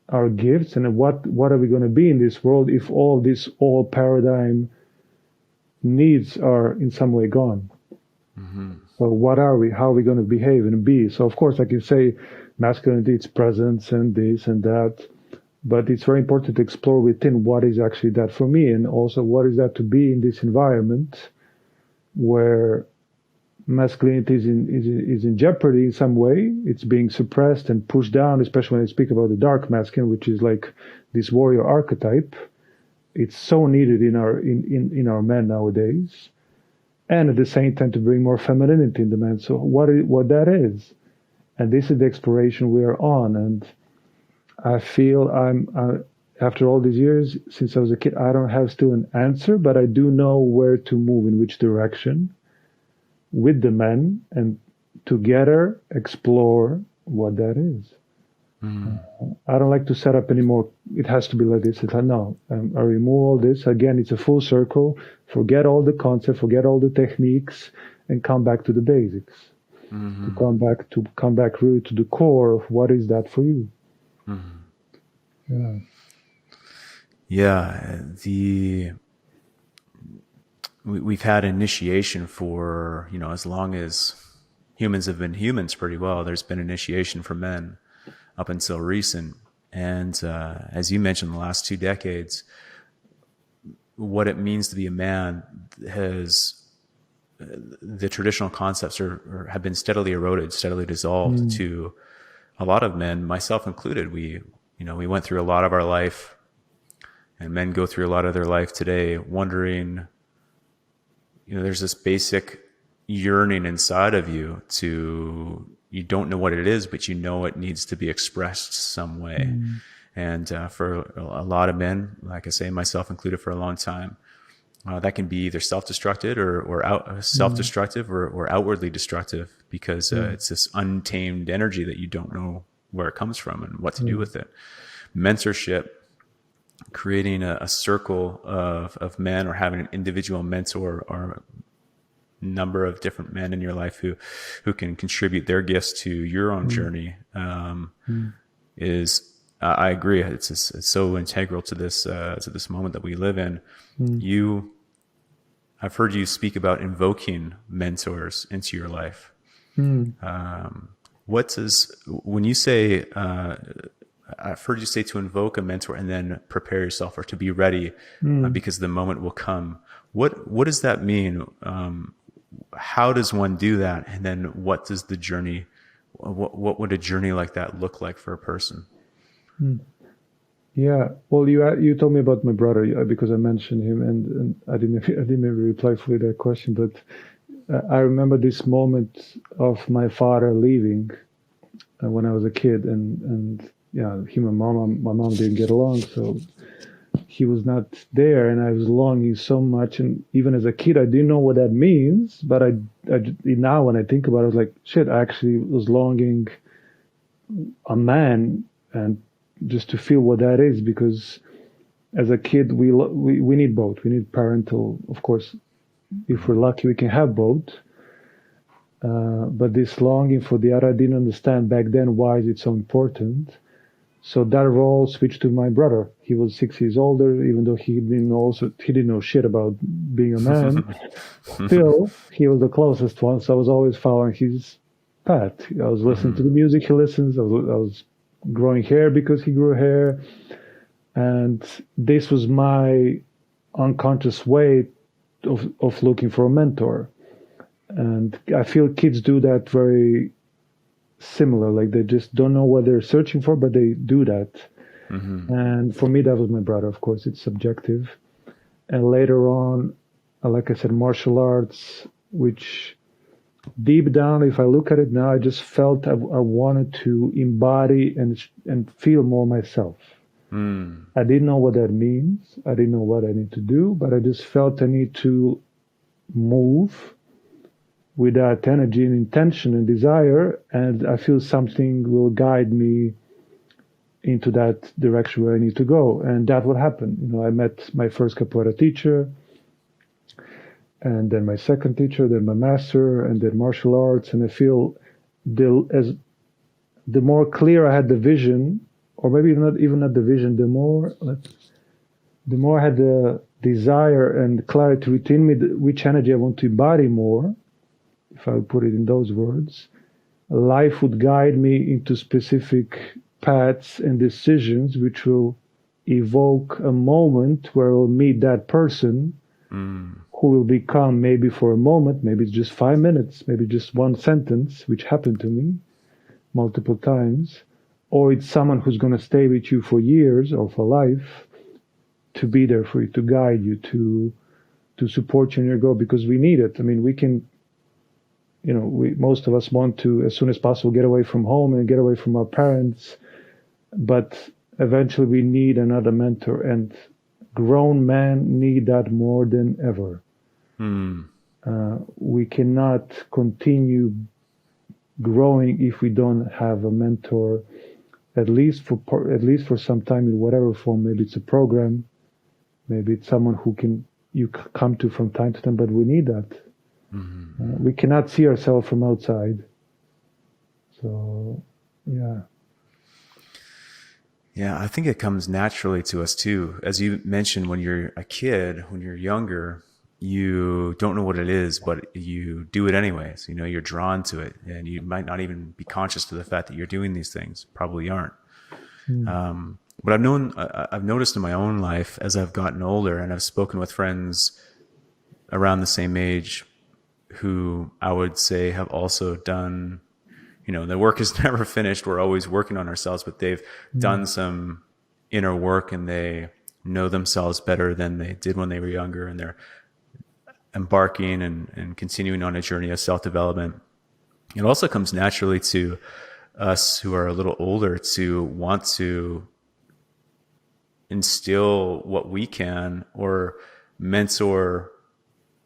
our gifts, and what are we going to be in this world if all this old paradigm needs are in some way gone? So what are we? How are we going to behave and be? So of course I can say masculinity, it's presence and this and that, but it's very important to explore within what is actually that for me, and also what is that to be in this environment where masculinity is in jeopardy in some way. It's being suppressed and pushed down, especially when I speak about the dark masculine, which is like this warrior archetype. It's so needed in our men nowadays, and at the same time to bring more femininity in the men. So what that is, and this is the exploration we are on. And I feel after all these years since I was a kid, I don't have still an answer, but I do know where to move, in which direction, with the men, and together explore what that is. I don't like to set up anymore. It has to be like this. I remove all this. Again, it's a full circle. Forget all the concepts, forget all the techniques, and come back to the basics. To come back really to the core of what is that for you. We've had initiation for, as long as humans have been humans pretty well. There's been initiation for men up until recent. And as you mentioned, the last 2 decades, what it means to be a man the traditional concepts have been steadily eroded, steadily dissolved to a lot of men, myself included. We went through a lot of our life, and men go through a lot of their life today wondering, there's this basic yearning inside of you you don't know what it is, but it needs to be expressed some way. And for a lot of men, like I say, myself included, for a long time, that can be either self-destructive or self-destructive or outwardly destructive, because it's this untamed energy that you don't know where it comes from and what to do with it. Mentorship, creating a circle of men, or having an individual mentor or number of different men in your life who can contribute their gifts to your own journey, is, I agree. It's so integral to this moment that we live in. I've heard you speak about invoking mentors into your life. When you say, I've heard you say to invoke a mentor and then prepare yourself, or to be ready, because the moment will come. What does that mean? How does one do that? And then what does the journey, what would a journey like that look like for a person? Yeah, well, you told me about my brother, because I mentioned him, and I didn't maybe reply fully to that question, but I remember this moment of my father leaving when I was a kid, and yeah, him and my mom didn't get along, so he was not there, and I was longing so much. And even as a kid, I didn't know what that means, but I now when I think about it, I was like, shit, I actually was longing a man, and just to feel what that is, because as a kid, we need both. We need parental, of course. If we're lucky, we can have both. But this longing for the other, I didn't understand back then why is it so important. So that role switched to my brother. He was 6 years older, even though he didn't know shit about being a man. Still, he was the closest one, so I was always following his path. I was listening to the music he listens. I was growing hair because he grew hair, and this was my unconscious way of looking for a mentor. And I feel kids do that very similar, like they just don't know what they're searching for, but they do that. And for me, that was my brother. Of course, it's subjective. And later on, like I said, martial arts, which deep down, if I look at it now, I just felt I wanted to embody and feel more myself. I didn't know what that means. I didn't know what I need to do, but I just felt I need to move with that energy and intention and desire, and I feel something will guide me into that direction where I need to go. And that would happen. You know, I met my first capoeira teacher, and then my second teacher, then my master, and then martial arts. And I feel the more clear I had the vision, or maybe not the vision, the more I had the desire and clarity within me, which energy I want to embody more, if I would put it in those words, life would guide me into specific paths and decisions which will evoke a moment where I'll meet that person who will become, maybe for a moment, maybe it's just 5 minutes, maybe just one sentence, which happened to me multiple times, or it's someone who's going to stay with you for years or for life, to be there for you, to guide you, to support you in your growth, because we need it. I mean, we can, most of us want to, as soon as possible, get away from home and get away from our parents, but eventually we need another mentor, and grown men need that more than ever. We cannot continue growing if we don't have a mentor, at least for some time, in whatever form. Maybe it's a program, maybe it's someone who you come to from time to time, but we need that. We cannot see ourselves from outside. So, yeah. Yeah, I think it comes naturally to us too. As you mentioned, when you're a kid, when you're younger, you don't know what it is, but you do it anyways. You're drawn to it, and you might not even be conscious to the fact that you're doing these things. Probably aren't. But I've noticed in my own life as I've gotten older, and I've spoken with friends around the same age who I would say have also done, the work is never finished. We're always working on ourselves, but they've done some inner work, and they know themselves better than they did when they were younger, and they're embarking and continuing on a journey of self-development. It also comes naturally to us who are a little older to want to instill what we can, or mentor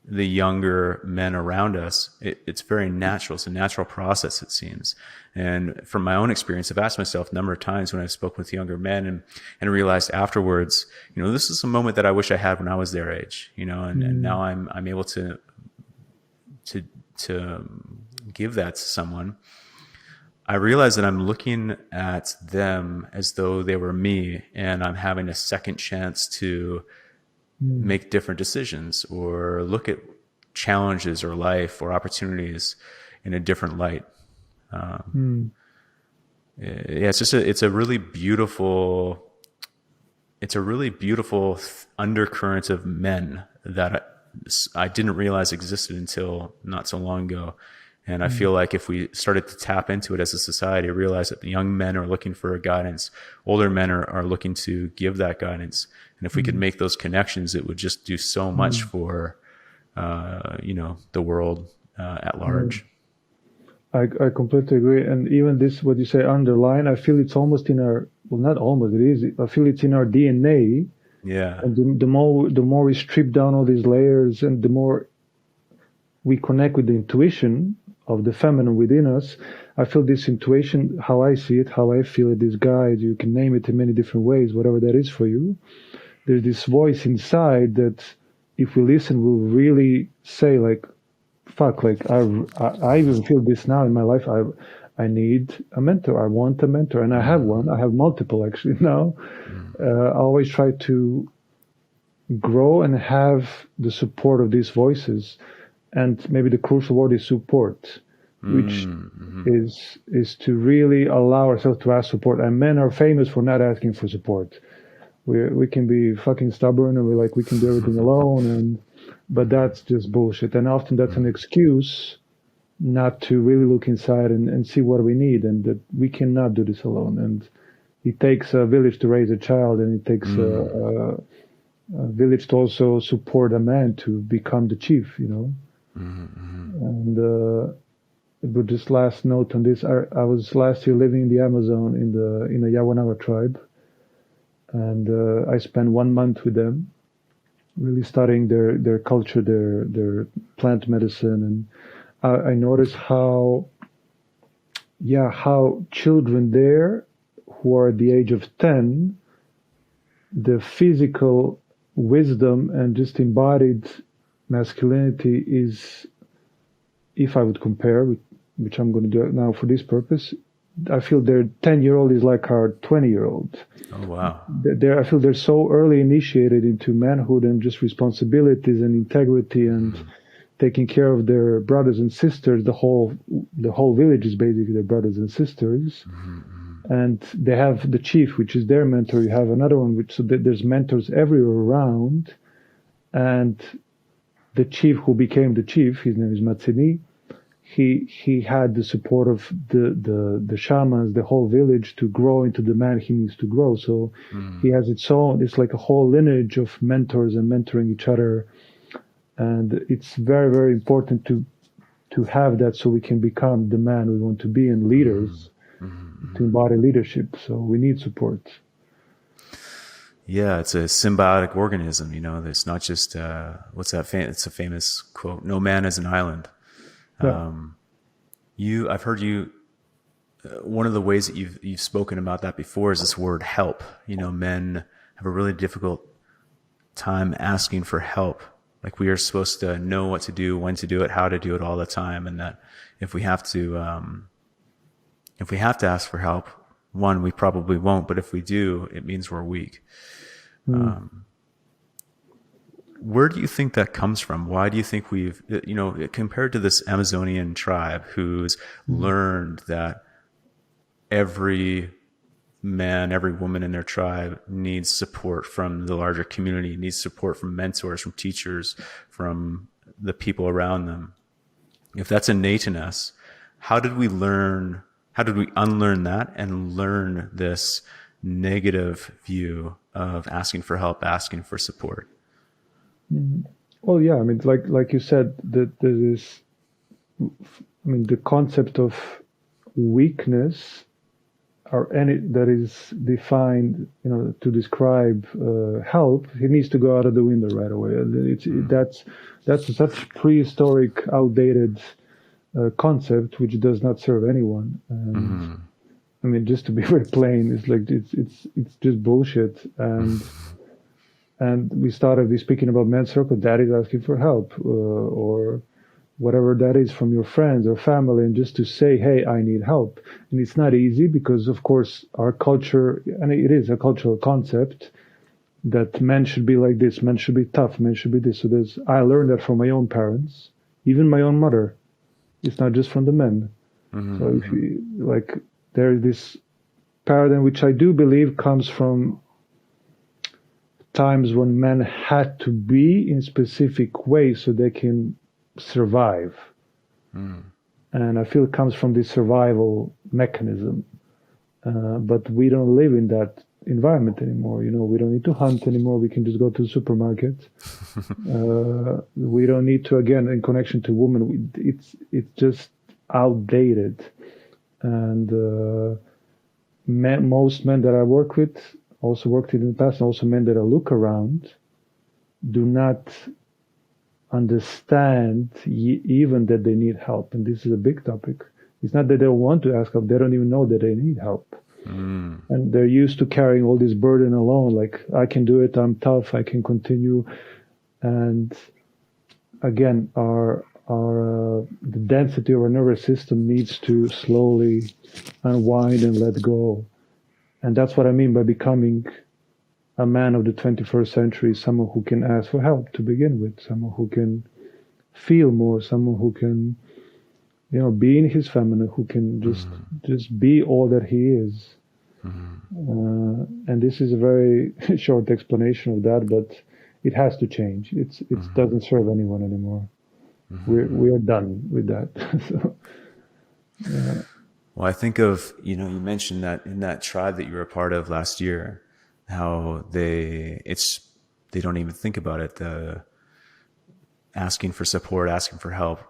the younger men around us, it's very natural. It's a natural process, it seems. And from my own experience, I've asked myself a number of times when I've spoken with younger men and realized afterwards, this is a moment that I wish I had when I was their age, and now I'm able to give that to someone. I realize that I'm looking at them as though they were me, and I'm having a second chance to make different decisions or look at challenges or life or opportunities in a different light. Yeah, it's a really beautiful undercurrent of men that I didn't realize existed until not so long ago. And I feel like if we started to tap into it as a society, realize that the young men are looking for guidance, older men are looking to give that guidance. And if we could make those connections, it would just do so much for, the world at large. I completely agree. And even this, what you say, underline, I feel it's almost in our, well, not almost, it is, I feel it's in our DNA. Yeah. And the more we strip down all these layers and the more we connect with the intuition of the feminine within us, I feel this intuition, how I see it, how I feel it, this guide, you can name it in many different ways, whatever that is for you. There's this voice inside that if we listen, will really say like, fuck, like I even feel this now in my life. I need a mentor. I want a mentor. And I have one. I have multiple actually now. I always try to grow and have the support of these voices. And maybe the crucial word is support, which is to really allow ourselves to ask support. And men are famous for not asking for support. We can be fucking stubborn and we're like, we can do everything alone. But that's just bullshit. And often that's an excuse not to really look inside and see what we need, and that we cannot do this alone. And it takes a village to raise a child, and it takes a village to also support a man to become the chief, And but just last note on this, I was last year living in the Amazon in the Yawanawa tribe, and I spent 1 month with them, really studying their culture, their plant medicine, and I noticed how children there who are the age of 10, the physical wisdom and just embodied masculinity is, if I would compare, which I'm going to do now for this purpose, I feel their 10-year-old is like our 20-year-old. Oh, wow. I feel they're so early initiated into manhood and just responsibilities and integrity and taking care of their brothers and sisters. The whole village is basically their brothers and sisters. And they have the chief, which is their mentor. You have another one, so there's mentors everywhere around. And the chief who became the chief, his name is Matsini, he had the support of the shamans, the whole village, to grow into the man he needs to grow. So he has it's like a whole lineage of mentors and mentoring each other. And it's very, very important to have that so we can become the man we want to be and leaders to embody leadership. So we need support. Yeah, it's a symbiotic organism. It's not just what's that? It's a famous quote: "No man is an island." Yeah. I've heard you. One of the ways that you've spoken about that before is this word "help." Men have a really difficult time asking for help. Like we are supposed to know what to do, when to do it, how to do it all the time, and that if we have to ask for help, one, we probably won't, but if we do, it means we're weak. Where do you think that comes from? Why do you think we've, compared to this Amazonian tribe who's learned that every man, every woman in their tribe needs support from the larger community, needs support from mentors, from teachers, from the people around them. If that's innate in us, how did we unlearn that and learn this negative view of asking for help, asking for support? Well, yeah, I mean, like you said, that there is, I mean, the concept of weakness or any that is defined, to describe help, it needs to go out of the window right away. That's such prehistoric, outdated concept which does not serve anyone. And I mean, just to be very plain, it's like it's just bullshit. And we started speaking about men's circle. Dad is asking for help, or whatever that is from your friends or family, and just to say, hey, I need help. And it's not easy because, of course, our culture, and it is a cultural concept, that men should be like this, men should be tough, men should be this. So I learned that from my own parents, even my own mother. It's not just from the men. So if you, like, there's this paradigm which I do believe comes from times when men had to be in specific ways so they can survive. And I feel it comes from this survival mechanism. But we don't live in that environment anymore. We don't need to hunt anymore. We can just go to the supermarket. We don't need to, again, in connection to women, it's just outdated. And most men that I work with, also worked in the past, and also men that I look around, do not understand even that they need help. And this is a big topic. It's not that they don't want to ask help, they don't even know that they need help. And they're used to carrying all this burden alone, like, I can do it, I'm tough, I can continue. And again, the density of our nervous system needs to slowly unwind and let go. And that's what I mean by becoming a man of the 21st century, someone who can ask for help to begin with, someone who can feel more, someone who can, be in his feminine, who can just be all that he is. And this is a very short explanation of that, but it has to change. It doesn't serve anyone anymore. We are done with that. So, yeah. Well, I think of, you mentioned that in that tribe that you were a part of last year, how they don't even think about it. The asking for support, asking for help,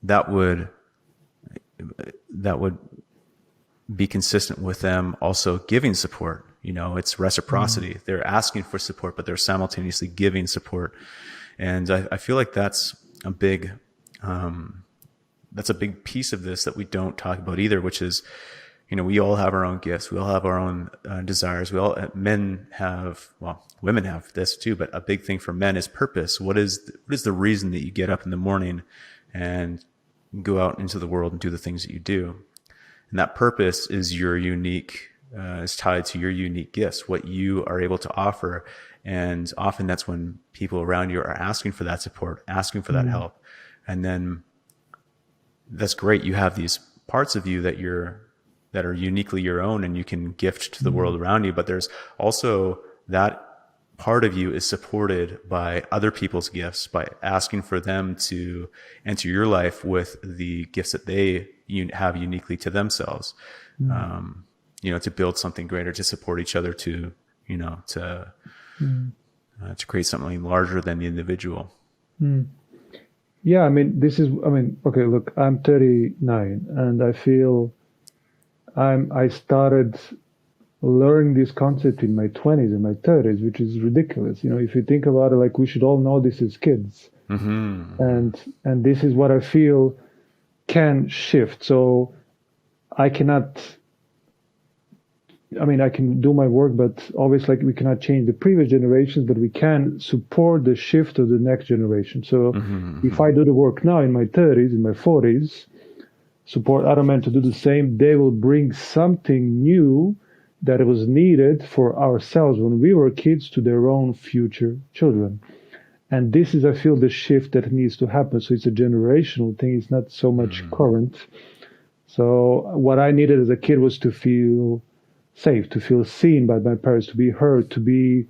that would be consistent with them also giving support. It's reciprocity. They're asking for support, but they're simultaneously giving support. And I feel like that's a big piece of this that we don't talk about either, which is, we all have our own gifts. We all have our own desires. Women have this too, but a big thing for men is purpose. What is the reason that you get up in the morning and go out into the world and do the things that you do? And that purpose is is tied to your unique gifts, what you are able to offer. And often that's when people around you are asking for that support, asking for that help. And then that's great. You have these parts of you that are uniquely your own and you can gift to the world around you. But there's also that part of you is supported by other people's gifts, by asking for them to enter your life with the gifts that they have uniquely to themselves, to build something greater, to support each other, to create something larger than the individual. Yeah, okay, look, I'm 39 and I feel I started learning this concept in my 20s and my 30s, which is ridiculous. If you think about it, like, we should all know this as kids. And this is what I feel can shift. So I can do my work, but obviously, like, we cannot change the previous generations, but we can support the shift of the next generation. So if I do the work now in my 30s, in my 40s, support other men to do the same, they will bring something new that was needed for ourselves when we were kids to their own future children. And this is, I feel, the shift that needs to happen. So it's a generational thing. It's not so much current. So what I needed as a kid was to feel safe, to feel seen by my parents, to be heard, to be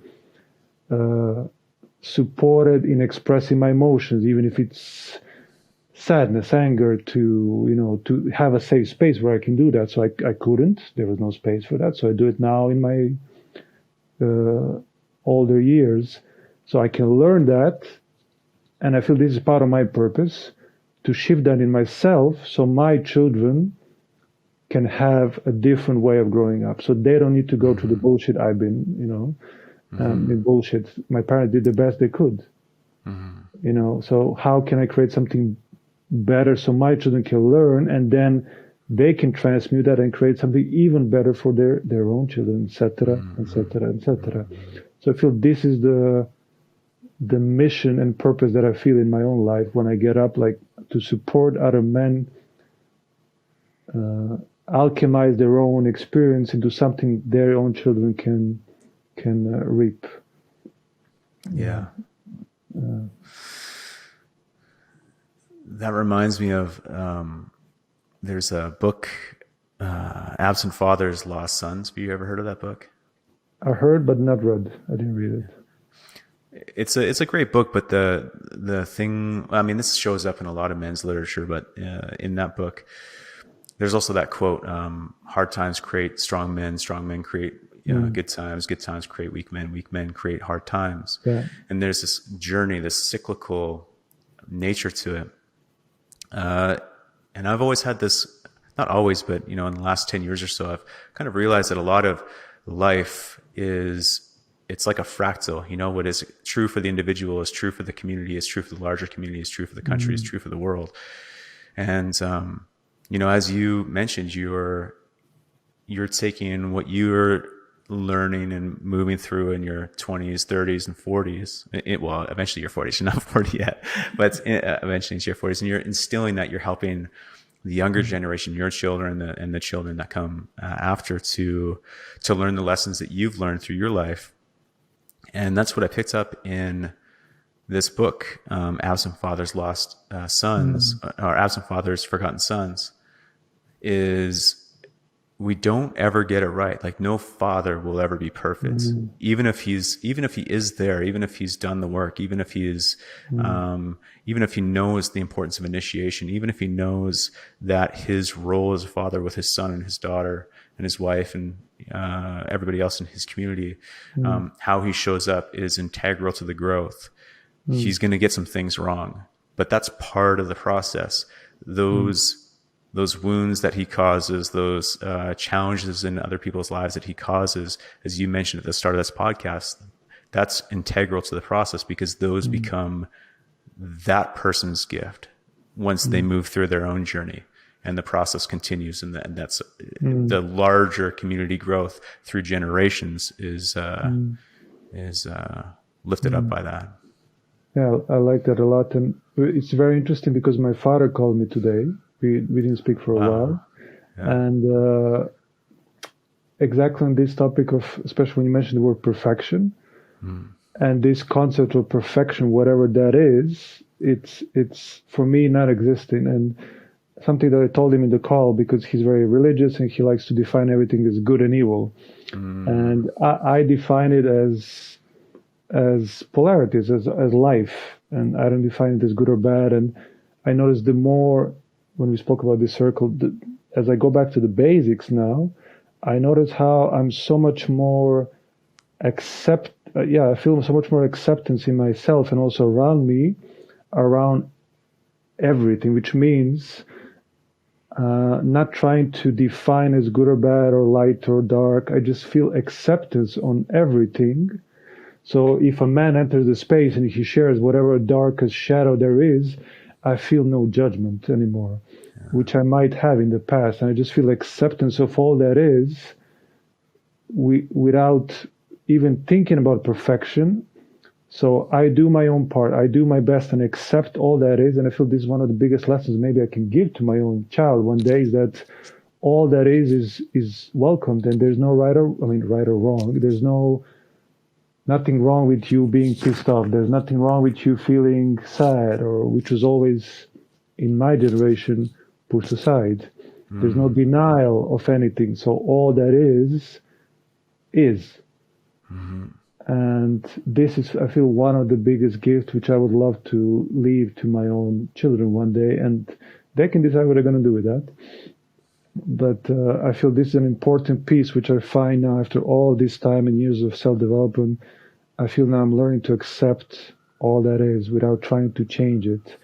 supported in expressing my emotions, even if it's sadness, anger, to have a safe space where I can do that. So I couldn't. There was no space for that. So I do it now in my older years. So I can learn that. And I feel this is part of my purpose, to shift that in myself so my children can have a different way of growing up. So they don't need to go through the bullshit I've been, in bullshit. My parents did the best they could, so how can I create something better so my children can learn, and then they can transmute that and create something even better for their own children, etc., etc., etc. So I feel this is the mission and purpose that I feel in my own life when I get up, like to support other men alchemize their own experience into something their own children can reap. Yeah. That reminds me of there's a book, Absent Fathers, Lost Sons. Have you ever heard of that book? I heard, but not read. I didn't read it. It's a great book, but the thing, I mean, this shows up in a lot of men's literature, but in that book, there's also that quote, hard times create strong men create good times create weak men create hard times. Yeah. And there's this journey, this cyclical nature to it. And I've always had this, not always, but in the last 10 years or so, I've kind of realized that a lot of life it's like a fractal. What is true for the individual is true for the community, is true for the larger community, is true for the country, is true for the world. And as you mentioned, you're taking what you're learning and moving through in your 20s, 30s, and 40s. Well, eventually your 40s. You're not 40 yet, but eventually into your 40s, and you're instilling that. You're helping the younger generation, your children, and the children that come after to learn the lessons that you've learned through your life. And that's what I picked up in this book, Absent Fathers, Lost Sons, or Absent Fathers, Forgotten Sons. Is we don't ever get it right. Like, no father will ever be perfect. Even if he is there, even if he's done the work, even if he is, even if he knows the importance of initiation, even if he knows that his role as a father with his son and his daughter and his wife and everybody else in his community, how he shows up is integral to the growth. He's going to get some things wrong, but that's part of the process. Those wounds that he causes, those challenges in other people's lives that he causes, as you mentioned at the start of this podcast, that's integral to the process, because those become that person's gift once they move through their own journey, and the process continues. And that's the larger community growth through generations is lifted up by that. Yeah, I like that a lot. And it's very interesting because my father called me today. We didn't speak for a while. Yeah. And exactly on this topic of, especially when you mentioned the word perfection, and this concept of perfection, whatever that is, it's for me not existing. And something that I told him in the call, because he's very religious and he likes to define everything as good and evil. And I define it as polarities, as life. And I don't define it as good or bad. And I noticed the more, when we spoke about this circle, as I go back to the basics now, I notice how I'm so much more I feel so much more acceptance in myself and also around me, around everything, which means not trying to define as good or bad or light or dark. I just feel acceptance on everything. So if a man enters the space and he shares whatever darkest shadow there is, I feel no judgment anymore, which I might have in the past. And I just feel acceptance of all that is, without even thinking about perfection. So I do my own part. I do my best and accept all that is. And I feel this is one of the biggest lessons maybe I can give to my own child one day, is that all that is welcomed, and there's no right or wrong. There's nothing wrong with you being pissed off. There's nothing wrong with you feeling sad, or which was always in my generation pushed aside. There's no denial of anything. So all that is. And this is, I feel, one of the biggest gifts which I would love to leave to my own children one day, and they can decide what they're going to do with that. But I feel this is an important piece which I find now after all this time and years of self-development. I feel now I'm learning to accept all that is without trying to change it,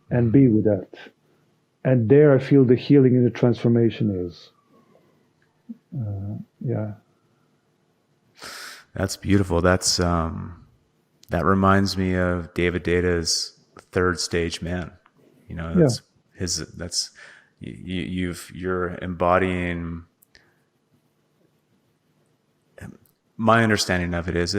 and be with that. And there I feel the healing and the transformation is. Yeah. That's beautiful. That reminds me of David Data's Third Stage Man. You know, Yeah. you're embodying. My understanding of it is,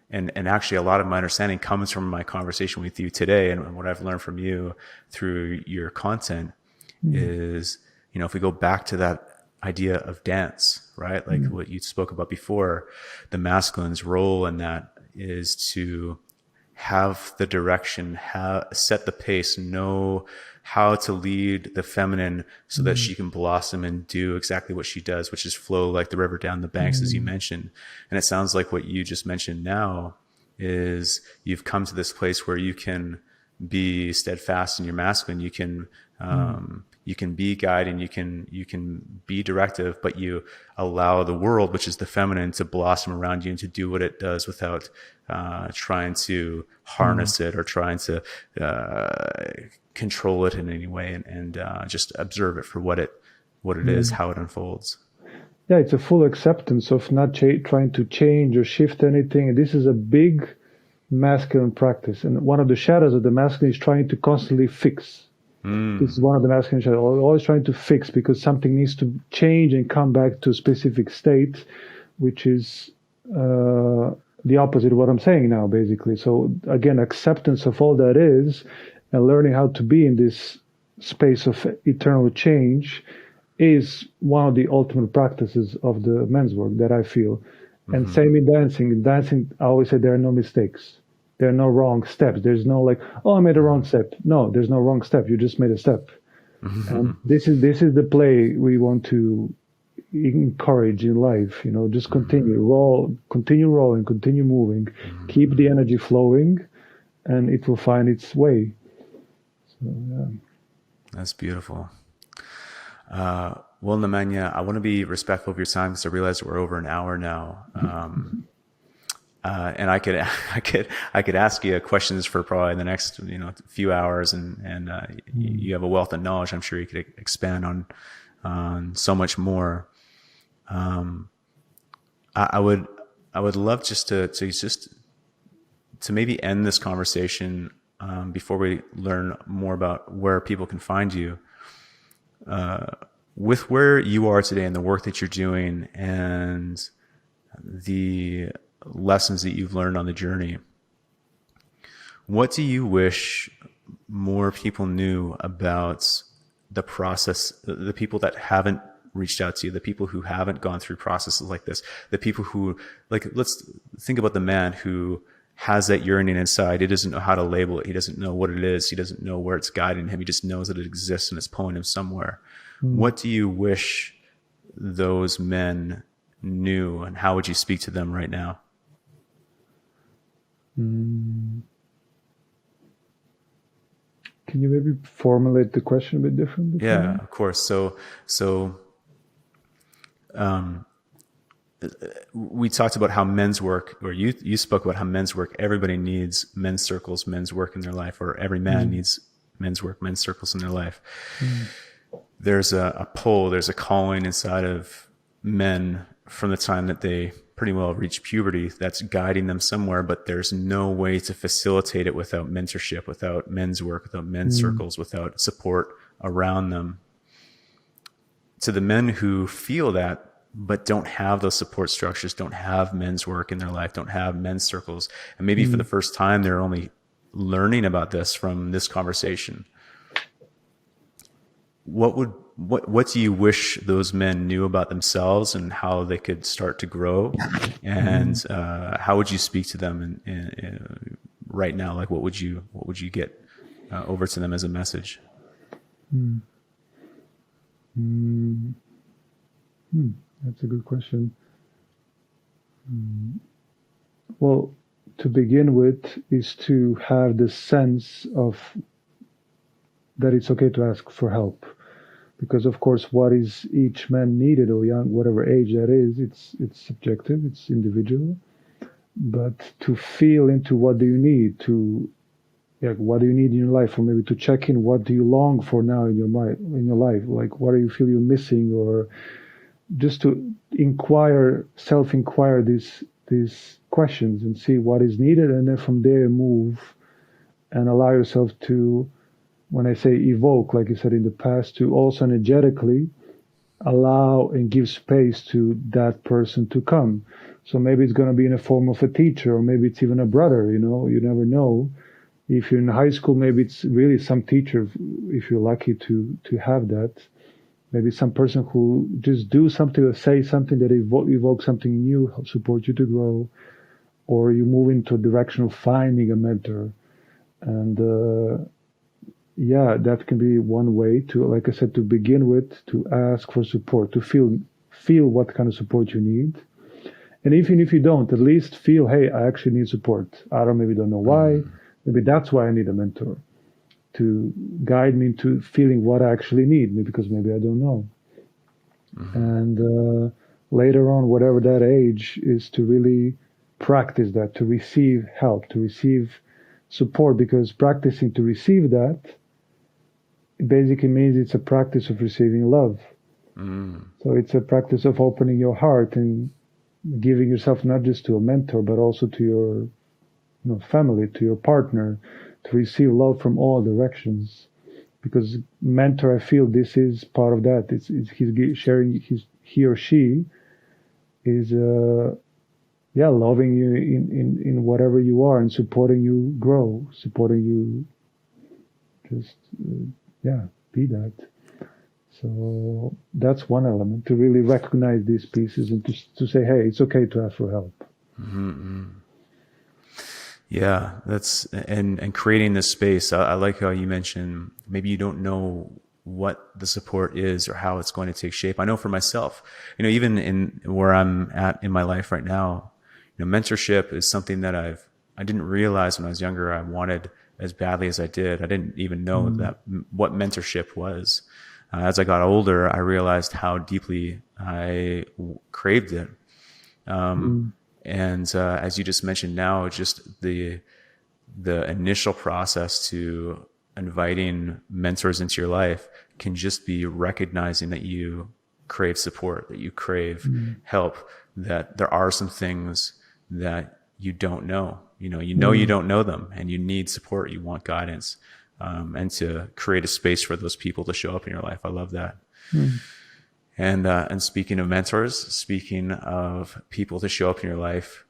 and actually a lot of my understanding comes from my conversation with you today, and what I've learned from you through your content is, if we go back to that idea of dance, right? Like what you spoke about before, the masculine's role in that is to have the direction, set the pace, know how to lead the feminine so that she can blossom and do exactly what she does, which is flow like the river down the banks, as you mentioned. And it sounds like what you just mentioned now is you've come to this place where you can be steadfast in your masculine. You can be guiding, you can be directive, but you allow the world, which is the feminine, to blossom around you and to do what it does without trying to harness it or trying to control it in any way, and just observe it for what it is, how it unfolds. Yeah, it's a full acceptance of not trying to change or shift anything. This is a big masculine practice. And one of the shadows of the masculine is trying to constantly fix. This is one of the masculine shadows, always trying to fix because something needs to change and come back to a specific state, which is the opposite of what I'm saying now, basically. So again, acceptance of all that is and learning how to be in this space of eternal change is one of the ultimate practices of the men's work that I feel. And same in dancing. In dancing, I always say there are no mistakes. There are no wrong steps. There's no like, oh, I made a wrong step. No, there's no wrong step. You just made a step. And this is the play we want to encourage in life. Just continue rolling, continue moving, keep the energy flowing, and it will find its way. So yeah. That's beautiful. Well, Nemanja, I want to be respectful of your time because I realize we're over an hour now. And I could ask you questions for probably the next few hours, and you have a wealth of knowledge. I'm sure you could expand on so much more. I would love just to maybe end this conversation before we learn more about where people can find you. With where you are today and the work that you're doing and the lessons that you've learned on the journey, what do you wish more people knew about the process, the people that haven't reached out to you, the people who haven't gone through processes like this, the people who, like, let's think about the man who has that yearning inside. He doesn't know how to label it. He doesn't know what it is. He doesn't know where it's guiding him. He just knows that it exists and it's pulling him somewhere. What do you wish those men knew, and how would you speak to them right now? Can you maybe formulate the question a bit differently? Yeah, of course. So, we talked about how men's work, or you spoke about how men's work, everybody needs men's circles, men's work in their life, or every man needs men's work, men's circles in their life. There's a pull, there's a calling inside of men from the time that they pretty well reach puberty that's guiding them somewhere, but there's no way to facilitate it without mentorship, without men's work, without men's circles, without support around them. To the men who feel that, but don't have those support structures, don't have men's work in their life, don't have men's circles, and maybe for the first time they're only learning about this from this conversation, what do you wish those men knew about themselves and how they could start to grow? And how would you speak to them in right now? Like, what would you get over to them as a message? That's a good question. Well, to begin with is to have the sense of that it's okay to ask for help, because of course what is each man needed, or young, whatever age that is, it's subjective, it's individual, but to feel into what do you need to yeah, what do you need in your life, or maybe to check in, what do you long for now in your mind, in your life, like what do you feel you're missing, or just to inquire, self-inquire these questions and see what is needed, and then from there move and allow yourself to, when I say evoke, like you said in the past, to also energetically allow and give space to that person to come. So maybe it's going to be in the form of a teacher, or maybe it's even a brother, you know, you never know. If you're in high school, maybe it's really some teacher, if you're lucky to have that. Maybe some person who just do something or say something that evokes something in you, help support you to grow, or you move into a direction of finding a mentor. And yeah, that can be one way to, like I said, to begin with, to ask for support, to feel what kind of support you need. And even if you don't, at least feel, hey, I actually need support. I maybe don't know why. Maybe that's why I need a mentor, to guide me into feeling what I actually need, because maybe I don't know. And later on, whatever that age is, to really practice that, to receive help, to receive support, because practicing to receive that, it basically means it's a practice of receiving love. So it's a practice of opening your heart and giving yourself not just to a mentor, but also to your family, to your partner, to receive love from all directions. Because mentor, I feel this is part of that. It's he's sharing, he or she is loving you in whatever you are, and supporting you grow, supporting you just be that. So that's one element, to really recognize these pieces and to say, hey, it's okay to ask for help. Yeah, that's and creating this space. I like how you mentioned maybe you don't know what the support is or how it's going to take shape. I know for myself, even in where I'm at in my life right now, mentorship is something that I didn't realize when I was younger I wanted as badly as I did. I didn't even know that what mentorship was. As I got older, I realized how deeply I craved it. And as you just mentioned now, just the initial process to inviting mentors into your life can just be recognizing that you crave support, that you crave help, that there are some things that you don't know. You don't know them, and you need support, you want guidance, and to create a space for those people to show up in your life. I love that. And speaking of mentors, speaking of people to show up in your life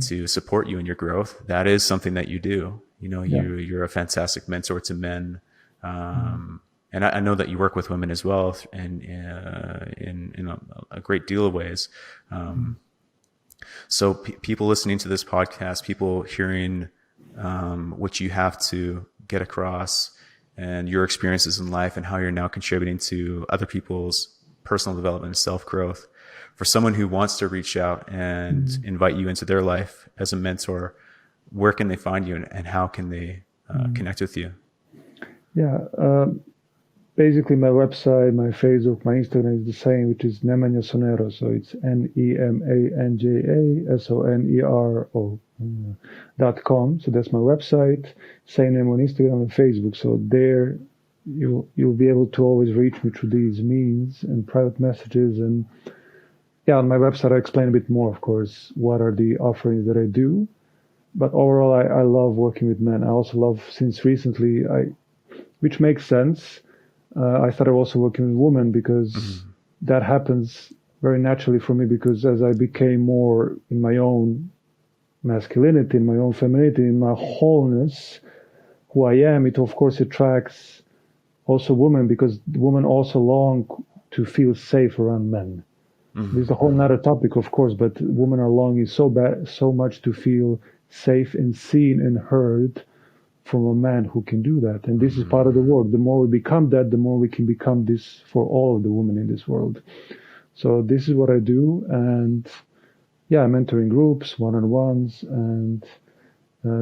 to support you in your growth, that is something that you do. You're a fantastic mentor to men. And I know that you work with women as well, and in a great deal of ways. So people listening to this podcast, people hearing what you have to get across and your experiences in life and how you're now contributing to other people's personal development and self-growth. For someone who wants to reach out and invite you into their life as a mentor, where can they find you, and how can they connect with you? Yeah, basically my website, my Facebook, my Instagram is the same, which is Nemanja Sonero. So it's NEMANJASONERO.com. So that's my website. Same name on Instagram and Facebook. So there you'll be able to always reach me through these means and private messages. And on my website I explain a bit more, of course, what are the offerings that I do. But overall, I love working with men. I also love, since recently, which makes sense, I started also working with women, because that happens very naturally for me, because as I became more in my own masculinity, in my own femininity, in my wholeness, who I am, it of course attracts also women, because women also long to feel safe around men. This is a whole nother topic, of course, but women are longing so much to feel safe and seen and heard from a man who can do that. And this is part of the work. The more we become that, the more we can become this for all of the women in this world. So this is what I do. And mentoring groups, one-on-ones. And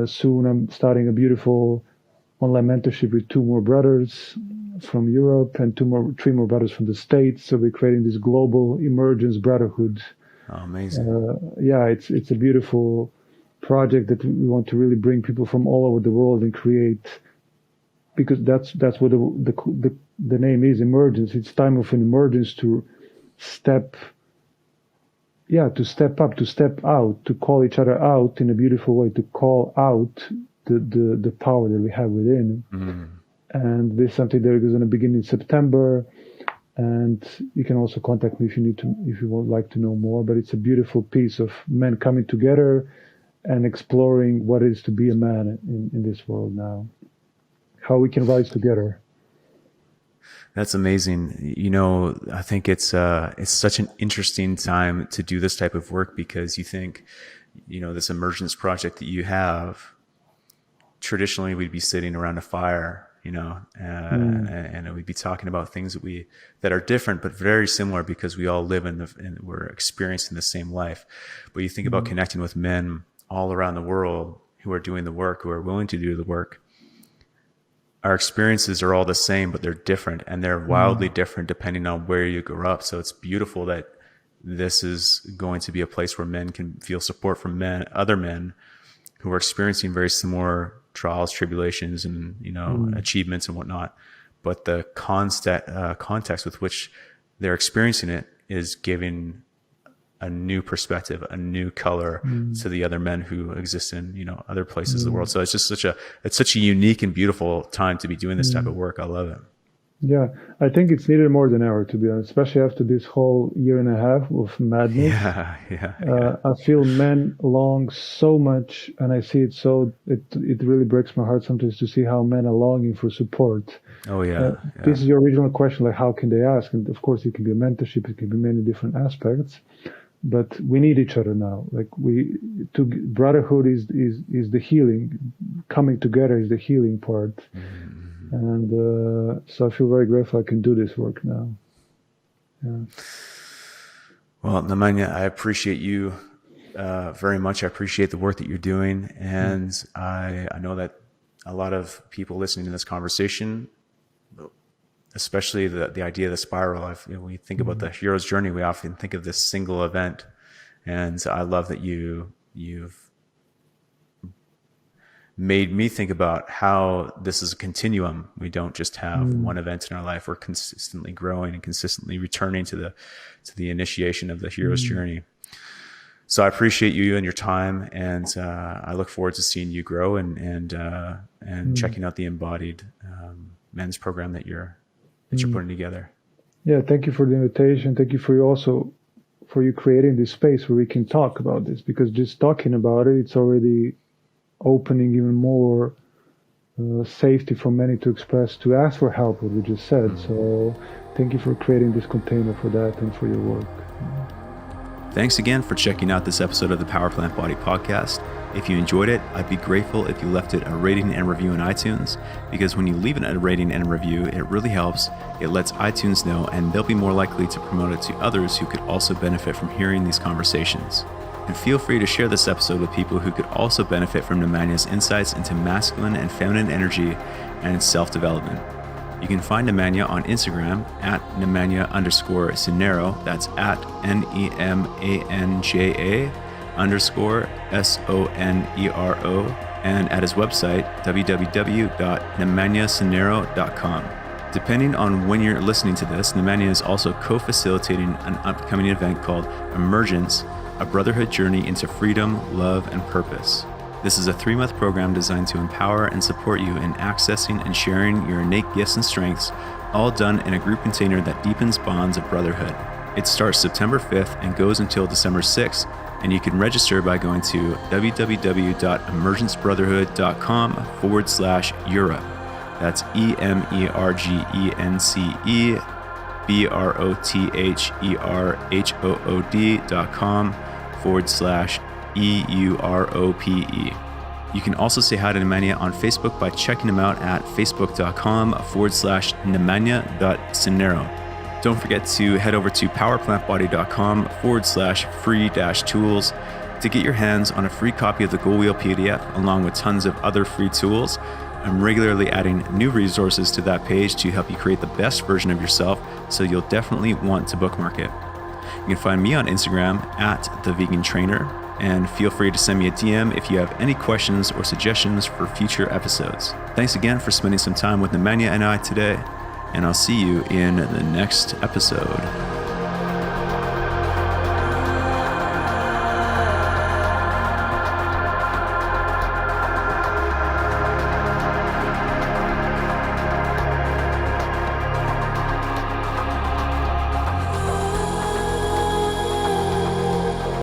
soon I'm starting a beautiful online mentorship with 2 more brothers from Europe and 3 more brothers from the States. So we're creating this global emergence brotherhood. Oh, amazing. It's a beautiful project that we want to really bring people from all over the world and create because that's what the name is, emergence. It's time of an emergence to step up, to step out, to call each other out in a beautiful way, to call out the power that we have within. And this is something that is going to begin in September. And you can also contact me if you would like to know more. But it's a beautiful piece of men coming together and exploring what it is to be a man in this world now. How we can rise together. That's amazing. I think it's such an interesting time to do this type of work, because you think, this emergence project that you have, traditionally we'd be sitting around a fire, and we'd be talking about things that are different but very similar, because we all live and we're experiencing the same life. But you think about connecting with men all around the world who are doing the work, who are willing to do the work. Our experiences are all the same, but they're different, and they're wildly different depending on where you grew up. So it's beautiful that this is going to be a place where men can feel support from other men who are experiencing very similar trials, tribulations, and achievements and whatnot. But the context with which they're experiencing it is giving a new perspective, a new color to the other men who exist in other places of the world. So it's just such a unique and beautiful time to be doing this type of work. I love it. Yeah, I think it's needed more than ever, to be honest, especially after this whole year and a half of madness. Yeah. I feel men long so much, and I see it it really breaks my heart sometimes to see how men are longing for support. Oh yeah. This is your original question, like how can they ask? And of course it can be a mentorship, it can be many different aspects, but we need each other now. Like brotherhood is the healing. Coming together is the healing part. And so I feel very grateful I can do this work now. Yeah. Well, Nemanja, I appreciate you very much. I appreciate the work that you're doing. And I know that a lot of people listening to this conversation, especially the idea of the spiral, when we think about the hero's journey, we often think of this single event. And I love that you've made me think about how this is a continuum. We don't just have one event in our life. We're consistently growing and consistently returning to the initiation of the hero's journey. So I appreciate you and your time, and I look forward to seeing you grow and checking out the embodied men's program that you're putting together. Yeah, thank you for the invitation. Thank you for you creating this space where we can talk about this, because just talking about it's already opening even more safety for many to express, to ask for help, what we just said. So thank you for creating this container for that and for your work. Thanks again for checking out this episode of the Power Plant Body Podcast. If you enjoyed it, I'd be grateful if you left it a rating and review in iTunes, because when you leave it a rating and a review, it really helps. It lets iTunes know, and they'll be more likely to promote it to others who could also benefit from hearing these conversations. And feel free to share this episode with people who could also benefit from Nemanja's insights into masculine and feminine energy and self-development. You can find Nemanja on Instagram at Nemanja_Sonero. That's at NEMANJA_SONERO, and at his website, www.nemanjasonero.com. Depending on when you're listening to this, Nemanja is also co-facilitating an upcoming event called Emergence, a brotherhood journey into freedom, love, and purpose. This is a 3-month program designed to empower and support you in accessing and sharing your innate gifts and strengths, all done in a group container that deepens bonds of brotherhood. It starts September 5th and goes until December 6th, and you can register by going to www.emergencebrotherhood.com/Europe. That's EMERGENCEBROTHERHOD.com/EUROPE. You can also say hi to Nemanja on Facebook by checking him out at facebook.com/Nemanja.Sonero. Don't forget to head over to powerplantbody.com/free-tools to get your hands on a free copy of the Goal Wheel PDF, along with tons of other free tools. I'm regularly adding new resources to that page to help you create the best version of yourself, so you'll definitely want to bookmark it. You can find me on Instagram at The Vegan Trainer. and feel free to send me a DM if you have any questions or suggestions for future episodes. Thanks again for spending some time with Nemanja and I today, and I'll see you in the next episode.